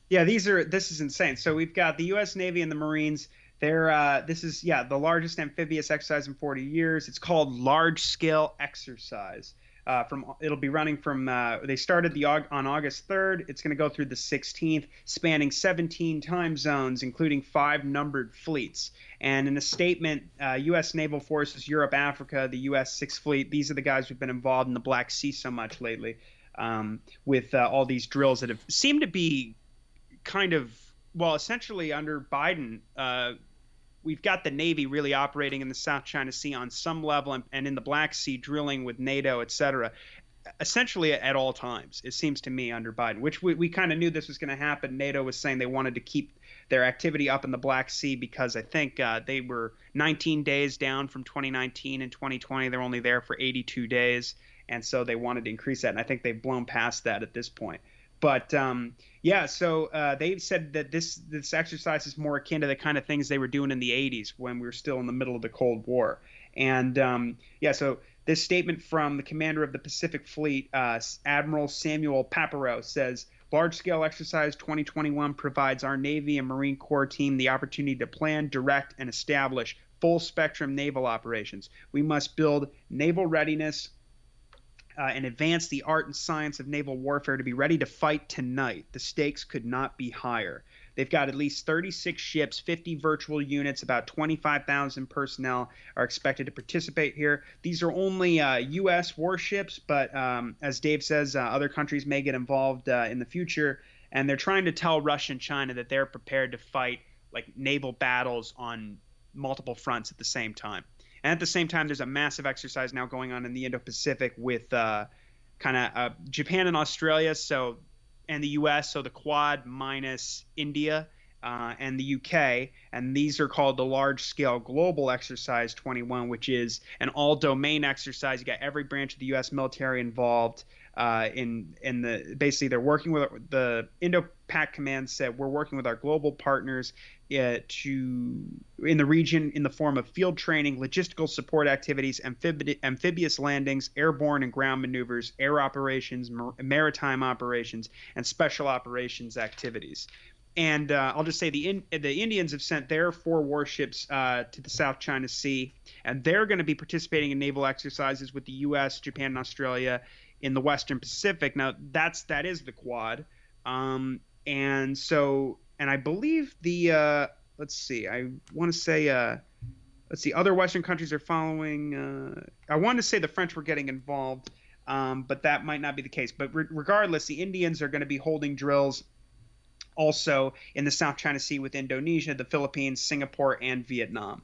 Yeah, this is insane. So we've got the U.S. Navy and the Marines. This is the largest amphibious exercise in 40 years. It's called Large Scale Exercise. It'll be running from they started on August 3rd. It's going to go through the 16th, spanning 17 time zones, including 5 numbered fleets. And in a statement, U.S. Naval Forces Europe, Africa, the U.S. 6th Fleet. These are the guys who've been involved in the Black Sea so much lately, with all these drills that have seemed to be kind of, essentially under Biden, we've got the Navy really operating in the South China Sea on some level, and in the Black Sea drilling with NATO, et cetera, essentially at all times, it seems to me, under Biden, which we kind of knew this was going to happen. NATO was saying they wanted to keep their activity up in the Black Sea, because I think they were 19 days down from 2019 and 2020. They're only there for 82 days. And so they wanted to increase that. And I think they've blown past that at this point. But yeah, so they've said that this exercise is more akin to the kind of things they were doing in the 80s when we were still in the middle of the Cold War. And yeah, so this statement from the commander of the Pacific Fleet, Admiral Samuel Papero, says, large-scale exercise 2021 provides our Navy and Marine Corps team the opportunity to plan, direct, and establish full-spectrum naval operations. We must build naval readiness and advance the art and science of naval warfare to be ready to fight tonight. The stakes could not be higher. They've got at least 36 ships, 50 virtual units, about 25,000 personnel are expected to participate here. These are only U.S. warships, but as Dave says, other countries may get involved in the future. And they're trying to tell Russia and China that they're prepared to fight like naval battles on multiple fronts at the same time. And at the same time, there's a massive exercise now going on in the Indo-Pacific with Japan and Australia, and the U.S., so the Quad minus India and the U.K., and these are called the Large-Scale Global Exercise 21, which is an all-domain exercise. You got every branch of the U.S. military involved. Basically they're working with the Indo-Pac Command said we're working with our global partners in the region in the form of field training, logistical support activities, amphibious landings, airborne and ground maneuvers, air operations, maritime operations, and special operations activities. And I'll just say the Indians have sent their 4 warships to the South China Sea, and they're going to be participating in naval exercises with the U.S., Japan, and Australia in the Western Pacific. Now that is the Quad, and I believe other Western countries are following. I wanted to say the French were getting involved, but that might not be the case. But regardless, the Indians are going to be holding drills also in the South China Sea with Indonesia, the Philippines, Singapore, and Vietnam.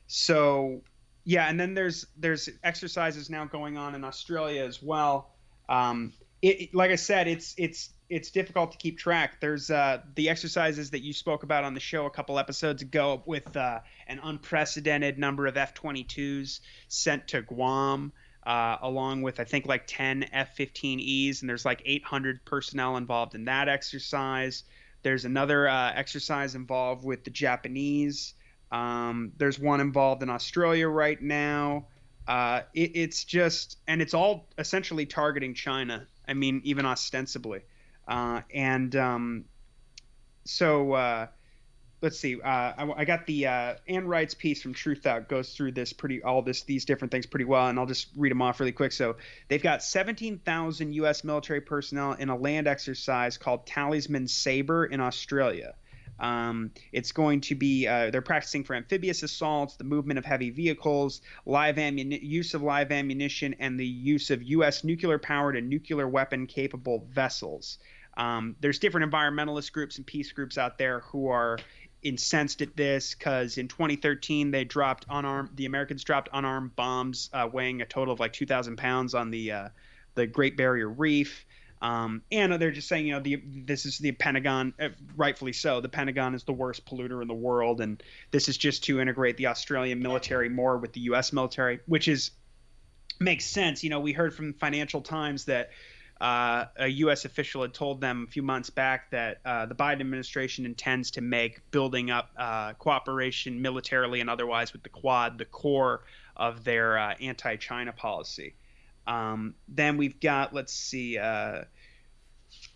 So yeah, and then there's exercises now going on in Australia as well. Like I said, it's difficult to keep track. There's the exercises that you spoke about on the show a couple episodes ago with an unprecedented number of F-22s sent to Guam, along with I think like 10 F-15Es, and there's like 800 personnel involved in that exercise. There's another exercise involved with the Japanese. There's one involved in Australia right now. It's just, and it's all essentially targeting China. I mean, even ostensibly. Let's see. I got the Ann Wright's piece from Truth Out goes through these different things pretty well, and I'll just read them off really quick. So they've got 17,000 U.S. military personnel in a land exercise called Talisman Sabre in Australia. It's going to be they're practicing for amphibious assaults, the movement of heavy vehicles, use of live ammunition, and the use of U.S. nuclear-powered and nuclear weapon-capable vessels. There's different environmentalist groups and peace groups out there who are incensed at this because in 2013 the Americans dropped unarmed bombs weighing a total of like 2,000 pounds on the Great Barrier Reef. And they're just saying, this is the Pentagon, rightfully so. The Pentagon is the worst polluter in the world, and this is just to integrate the Australian military more with the U.S. military, which makes sense. We heard from Financial Times that a U.S. official had told them a few months back that the Biden administration intends to make building up cooperation militarily and otherwise with the Quad the core of their anti-China policy. Then we've got, let's see,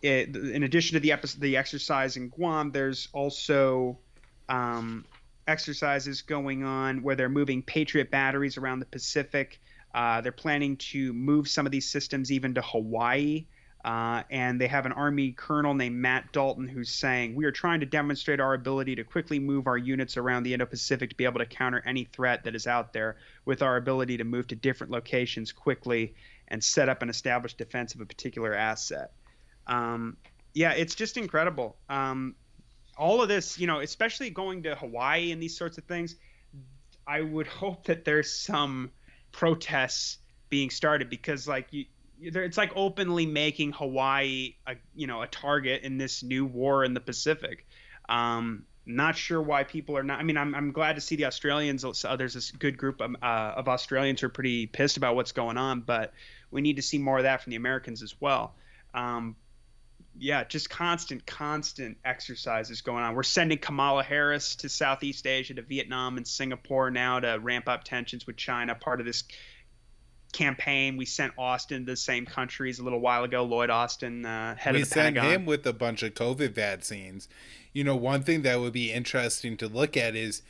in addition to the exercise in Guam, there's also exercises going on where they're moving Patriot batteries around the Pacific. They're planning to move some of these systems even to Hawaii. And they have an Army colonel named Matt Dalton who's saying, we are trying to demonstrate our ability to quickly move our units around the Indo-Pacific to be able to counter any threat that is out there with our ability to move to different locations quickly and set up and establish defense of a particular asset. Yeah, it's just incredible. All of this, especially going to Hawaii and these sorts of things, I would hope that there's some protests being started because it's like openly making Hawaii a target in this new war in the Pacific. Not sure why people are not. I mean, I'm glad to see the Australians. There's this good group of Australians who are pretty pissed about what's going on, but we need to see more of that from the Americans as well. Um, yeah, just constant exercises going on. We're sending Kamala Harris to Southeast Asia, to Vietnam and Singapore now to ramp up tensions with China. Part of this campaign, we sent Austin to the same countries a little while ago. Lloyd Austin, head of We the sent Pentagon. him with a bunch of COVID vaccines. One thing that would be interesting to look at is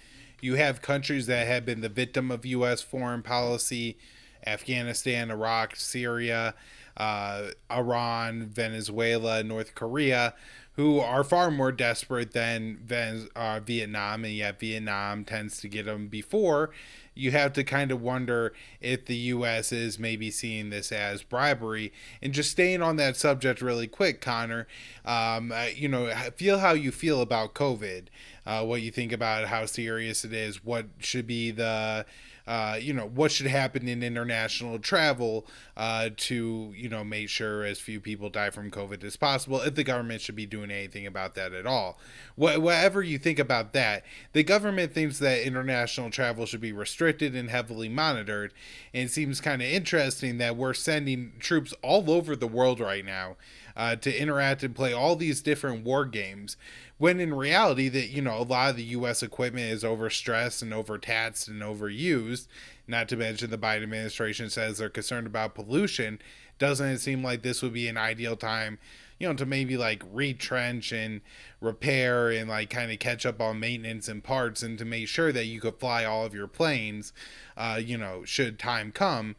you have countries that have been the victim of U.S. foreign policy: Afghanistan, Iraq, Syria, Iran, Venezuela, North Korea, who are far more desperate than Vietnam, and yet Vietnam tends to get them before. You have to kind of wonder if the U.S. is maybe seeing this as bribery. And just staying on that subject really quick, Connor, feel how you feel about COVID, what you think about it, how serious it is, what should be what should happen in international travel to make sure as few people die from COVID as possible, if the government should be doing anything about that at all. Whatever you think about that, the government thinks that international travel should be restricted and heavily monitored. And it seems kind of interesting that we're sending troops all over the world right now to interact and play all these different war games, when in reality that a lot of the U.S. equipment is overstressed and overtaxed and overused. Not to mention the Biden administration says they're concerned about pollution. Doesn't it seem like this would be an ideal time to maybe like retrench and repair and like kind of catch up on maintenance and parts, and to make sure that you could fly all of your planes should time come,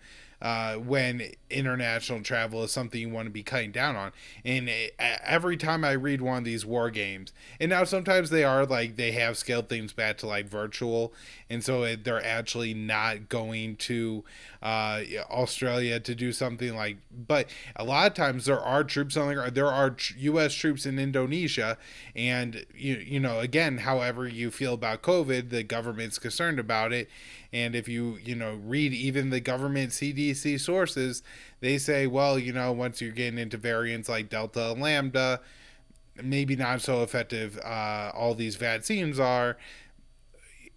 when international travel is something you want to be cutting down on. And every time I read one of these war games, and now sometimes they are like, they have scaled things back to like virtual, and so they're actually not going to Australia to do something like, but a lot of times there are troops on the ground. There are U.S. troops in Indonesia, and again, however you feel about COVID, the government's concerned about it. And if you read even the government CDC sources, they say, well, once you're getting into variants like Delta and Lambda, maybe not so effective all these vaccines are.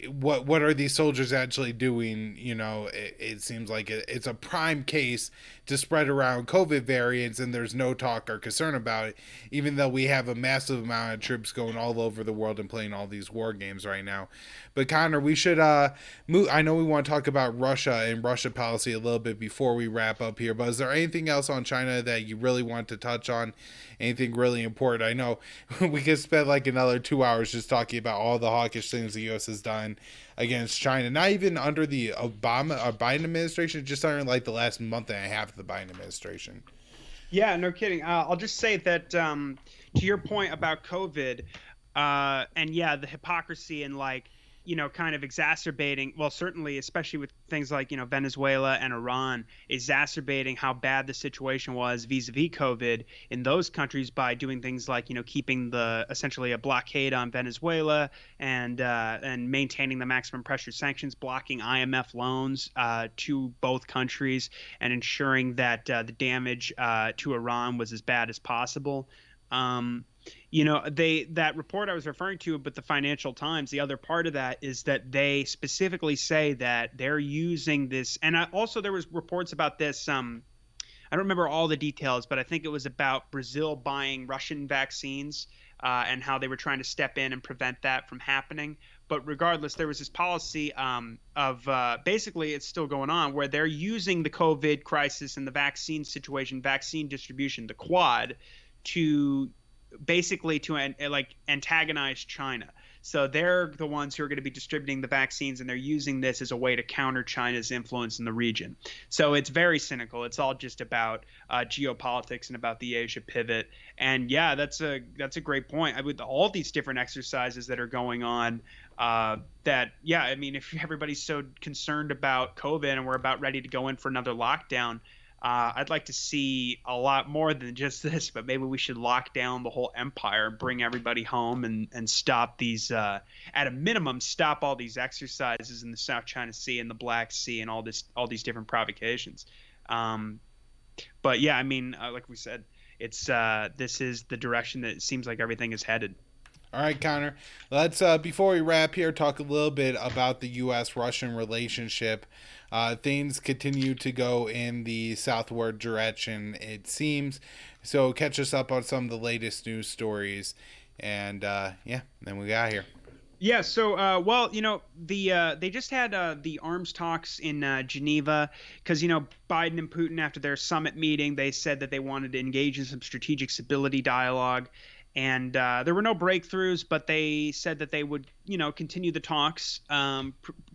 What are these soldiers actually doing? It seems like it's a prime case to spread around COVID variants, and there's no talk or concern about it, even though we have a massive amount of troops going all over the world and playing all these war games right now. But Connor, we should move. I know we want to talk about Russia and Russia policy a little bit before we wrap up here, but is there anything else on China that you really want to touch on? Anything really important? I know we could spend like another 2 hours just talking about all the hawkish things the U.S. has done against China. Not even under the Obama or Biden administration, just under like the last month and a half of the Biden administration. Yeah, no kidding. I'll just say that to your point about COVID, and yeah, the hypocrisy and like, kind of exacerbating, well, certainly, especially with things like, Venezuela and Iran, exacerbating how bad the situation was vis-a-vis COVID in those countries by doing things like, keeping essentially a blockade on Venezuela and maintaining the maximum pressure sanctions, blocking IMF loans to both countries, and ensuring that the damage to Iran was as bad as possible. That report I was referring to, but the Financial Times, the other part of that is that they specifically say that they're using this, and also there was reports about this. I don't remember all the details, but I think it was about Brazil buying Russian vaccines and how they were trying to step in and prevent that from happening. But regardless, there was this policy of basically, it's still going on, where they're using the COVID crisis and the vaccine situation, vaccine distribution, the Quad, to basically like antagonize China. So they're the ones who are going to be distributing the vaccines, and they're using this as a way to counter China's influence in the region. So it's very cynical. It's all just about geopolitics and about the Asia pivot. And yeah, that's a great point. With all these different exercises that are going on, I mean, if everybody's so concerned about COVID and we're about ready to go in for another lockdown, I'd like to see a lot more than just this, but maybe we should lock down the whole empire, bring everybody home, and stop these, at a minimum, stop all these exercises in the South China Sea and the Black Sea and all these different provocations. But yeah, I mean, like we said, it's this is the direction that it seems like everything is headed. All right, Connor. Let's before we wrap here, talk a little bit about the U.S.-Russian relationship. Things continue to go in the southward direction, it seems. So catch us up on some of the latest news stories, and yeah, then we got here. Yeah, so well, they just had the arms talks in Geneva because Biden and Putin after their summit meeting, they said that they wanted to engage in some strategic stability dialogue, and there were no breakthroughs, but they said that they would continue the talks,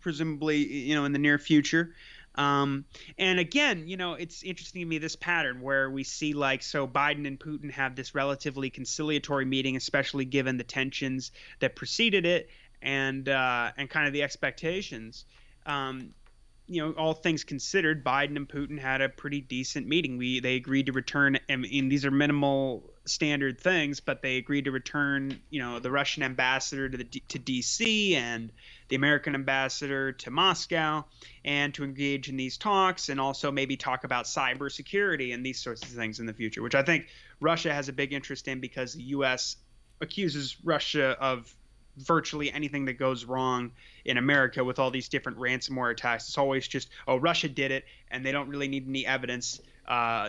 presumably in the near future. And again, it's interesting to me this pattern where we see so Biden and Putin have this relatively conciliatory meeting, especially given the tensions that preceded it and kind of the expectations. Um, all things considered, Biden and Putin had a pretty decent meeting. They agreed to return. I mean, these are minimal standard things, but they agreed to return, the Russian ambassador to D.C. and the American ambassador to Moscow, and to engage in these talks, and also maybe talk about cybersecurity and these sorts of things in the future, which I think Russia has a big interest in because the U.S. accuses Russia of virtually anything that goes wrong in America with all these different ransomware attacks. It's always just, oh, Russia did it, and they don't really need any evidence.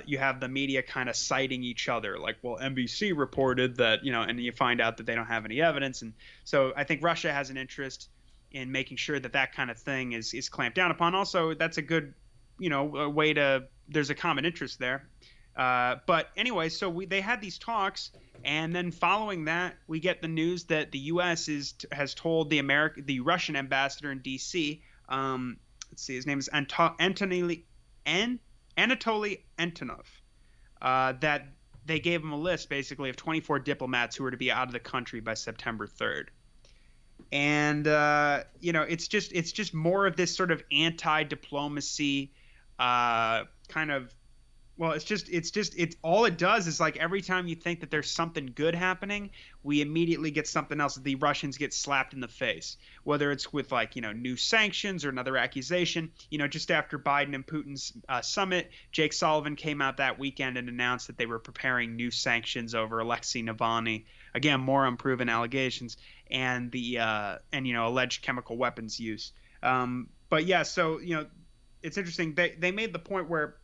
You have the media kind of citing each other, like, well, NBC reported that, and you find out that they don't have any evidence. And so I think Russia has an interest in making sure that that kind of thing is clamped down upon. Also, that's a good, a way to, there's a common interest there. But anyway, so they had these talks, and then following that, we get the news that the U.S. has told the Russian ambassador in D.C. Let's see, his name is Anatoly Antonov, that they gave him a list basically of 24 diplomats who were to be out of the country by September 3rd. And it's just more of this sort of anti-diplomacy kind of. Well, it's all it does is like every time you think that there's something good happening, we immediately get something else. The Russians get slapped in the face, whether it's with new sanctions or another accusation. Just after Biden and Putin's summit, Jake Sullivan came out that weekend and announced that they were preparing new sanctions over Alexei Navalny. Again, more unproven allegations and the alleged chemical weapons use. But yeah, so it's interesting. They made the point where.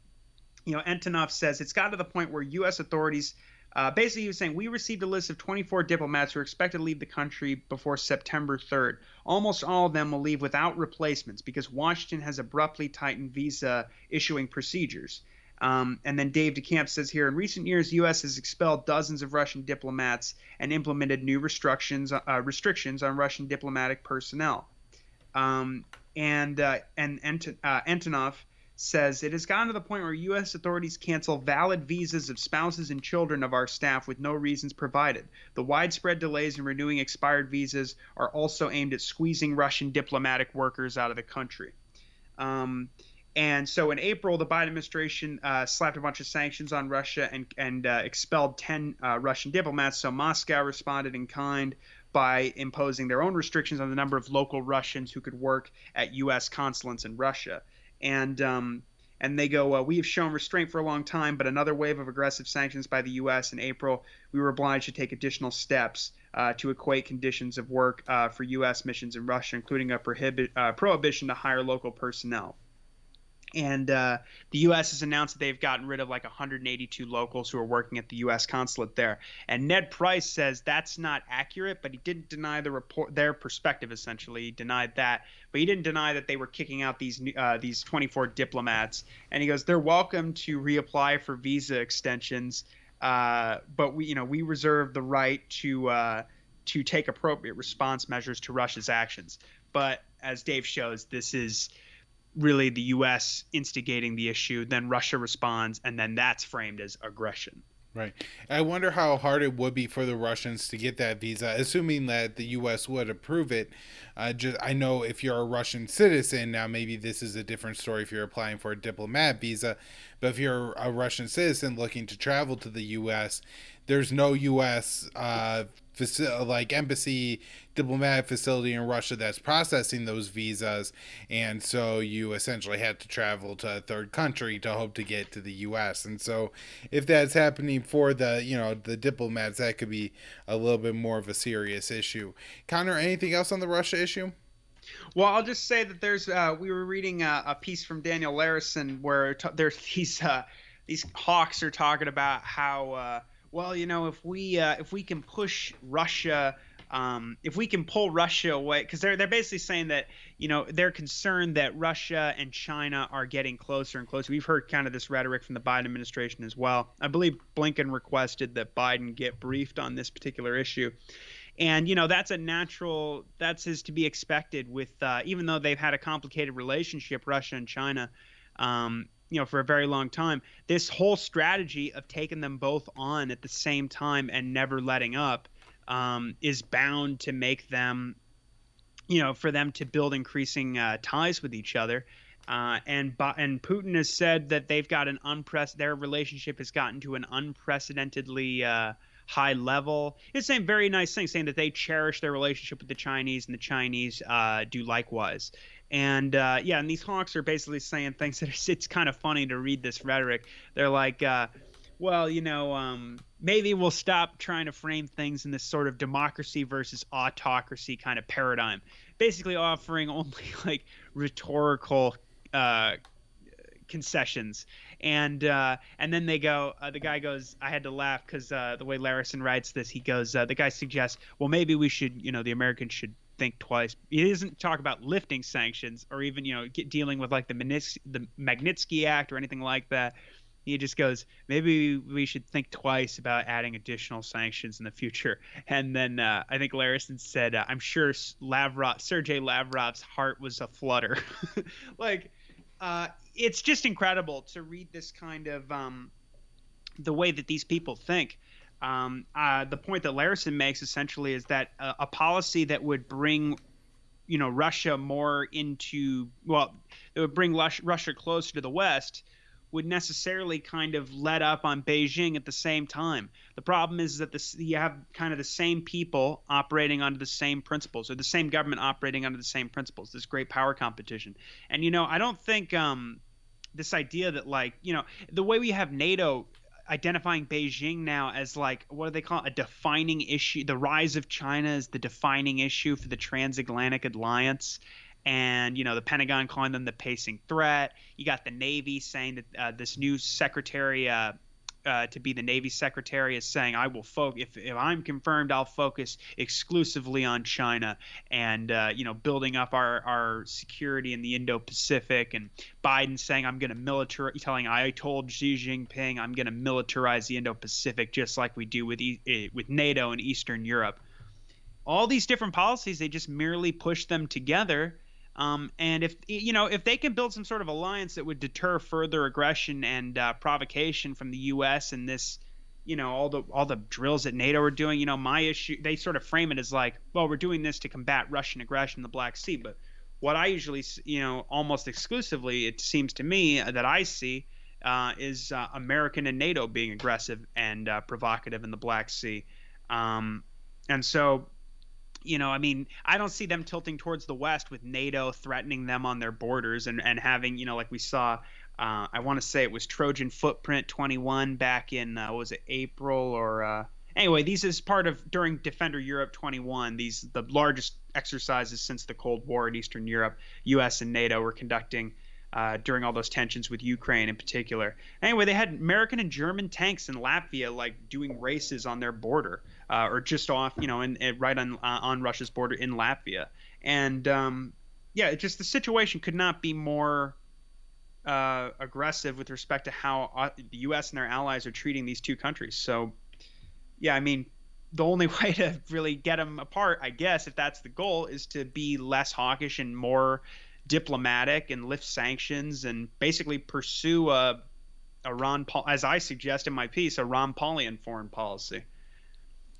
Antonov says it's got to the point where U.S. authorities, basically he was saying, we received a list of 24 diplomats who are expected to leave the country before September 3rd. Almost all of them will leave without replacements because Washington has abruptly tightened visa issuing procedures. And then Dave DeCamp says here, in recent years, U.S. has expelled dozens of Russian diplomats and implemented new restrictions on Russian diplomatic personnel. And Antonov says it has gotten to the point where U.S. authorities cancel valid visas of spouses and children of our staff with no reasons provided. The widespread delays in renewing expired visas are also aimed at squeezing Russian diplomatic workers out of the country. And so in April, the Biden administration slapped a bunch of sanctions on Russia and expelled 10 Russian diplomats. So Moscow responded in kind by imposing their own restrictions on the number of local Russians who could work at U.S. consulates in Russia. And they go, we have shown restraint for a long time, but another wave of aggressive sanctions by the U.S. in April, we were obliged to take additional steps to equate conditions of work for U.S. missions in Russia, including a prohibition to hire local personnel. And the U.S. has announced that they've gotten rid of 182 locals who are working at the U.S. consulate there. And Ned Price says that's not accurate, but he didn't deny the report, their perspective essentially. He denied that, but he didn't deny that they were kicking out these 24 diplomats. And he goes, they're welcome to reapply for visa extensions, but we reserve the right to take appropriate response measures to Russia's actions. But as Dave shows, this is really the U.S. instigating the issue, then Russia responds, and then that's framed as aggression. Right. I wonder how hard it would be for the Russians to get that visa, assuming that the U.S. would approve it. I know if you're a Russian citizen, now maybe this is a different story if you're applying for a diplomat visa, But if you're a Russian citizen looking to travel to the U.S., there's no U.S. Like embassy, diplomatic facility in Russia that's processing those visas, and so you essentially have to travel to a third country to hope to get to the U.S. And so, if that's happening for the diplomats, that could be a little bit more of a serious issue. Connor, anything else on the Russia issue? Well, I'll just say that there's we were reading a piece from Daniel Larison where there's these hawks are talking about how well, if we can push Russia, if we can pull Russia away, because they're basically saying that they're concerned that Russia and China are getting closer and closer. We've heard kind of this rhetoric from the Biden administration as well. I believe Blinken requested that Biden get briefed on this particular issue. And that's is to be expected with even though they've had a complicated relationship, Russia and China, for a very long time. This whole strategy of taking them both on at the same time and never letting up is bound to make them, for them to build increasing ties with each other. And Putin has said that they've got their relationship has gotten to an unprecedentedly high level. It's saying very nice things, saying that they cherish their relationship with the Chinese, and the Chinese do likewise. And and these hawks are basically saying things that it's kind of funny to read this rhetoric. They're like, maybe we'll stop trying to frame things in this sort of democracy versus autocracy kind of paradigm, basically offering only like rhetorical concessions. And then they go, the guy goes, I had to laugh because the way Larison writes this, he goes, the guy suggests, well, maybe we should, the Americans should think twice. He doesn't talk about lifting sanctions or even, dealing with like the Magnitsky Act or anything like that. He just goes, maybe we should think twice about adding additional sanctions in the future. And then I think Larison said, I'm sure Sergei Lavrov's heart was aflutter. Like, it's just incredible to read this kind of the way that these people think. The point that Larison makes essentially is that a policy that would bring, Russia more into, well, it would bring Russia closer to the West would necessarily kind of let up on Beijing at the same time. The problem is that you have kind of the same people operating under the same principles, or the same government operating under the same principles, this great power competition. And, I don't think this idea that, like, the way we have NATO identifying Beijing now as, like, what do they call it? A defining issue. The rise of China is the defining issue for the transatlantic alliance. And, the Pentagon calling them the pacing threat. You got the Navy saying that this new secretary to be the Navy secretary is saying, I will focus, if I'm confirmed, I'll focus exclusively on China and, building up our security in the Indo-Pacific. And Biden saying, I told Xi Jinping I'm going to militarize the Indo-Pacific just like we do with NATO and Eastern Europe. All these different policies, they just merely push them together. And if they can build some sort of alliance that would deter further aggression and provocation from the U.S. and this, all the drills that NATO are doing, my issue, they sort of frame it as like, well, we're doing this to combat Russian aggression in the Black Sea. But what I usually, almost exclusively, it seems to me that I see is American and NATO being aggressive and provocative in the Black Sea. And so, I don't see them tilting towards the West with NATO threatening them on their borders and having, like we saw, I want to say it was Trojan Footprint 21 back in, was it April or anyway, these is part of during Defender Europe 21, the largest exercises since the Cold War in Eastern Europe, U.S. and NATO were conducting during all those tensions with Ukraine in particular. Anyway, they had American and German tanks in Latvia, like doing races on their border. Or just off, right on Russia's border in Latvia. And, just the situation could not be more aggressive with respect to how the U.S. and their allies are treating these two countries. So, the only way to really get them apart, I guess, if that's the goal, is to be less hawkish and more diplomatic and lift sanctions and basically pursue as I suggest in my piece, a Ron Paulian foreign policy.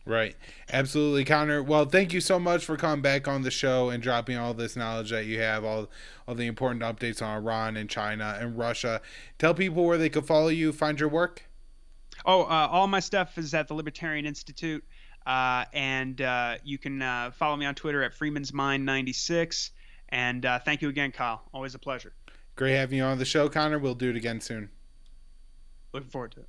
Right. Absolutely, Connor. Well, thank you so much for coming back on the show and dropping all this knowledge that you have, all the important updates on Iran and China and Russia. Tell people where they could follow you, find your work. Oh, all my stuff is at the Libertarian Institute. And you can follow me on Twitter at Freeman's Mind 96. And thank you again, Kyle. Always a pleasure. Great having you on the show, Connor. We'll do it again soon. Looking forward to it.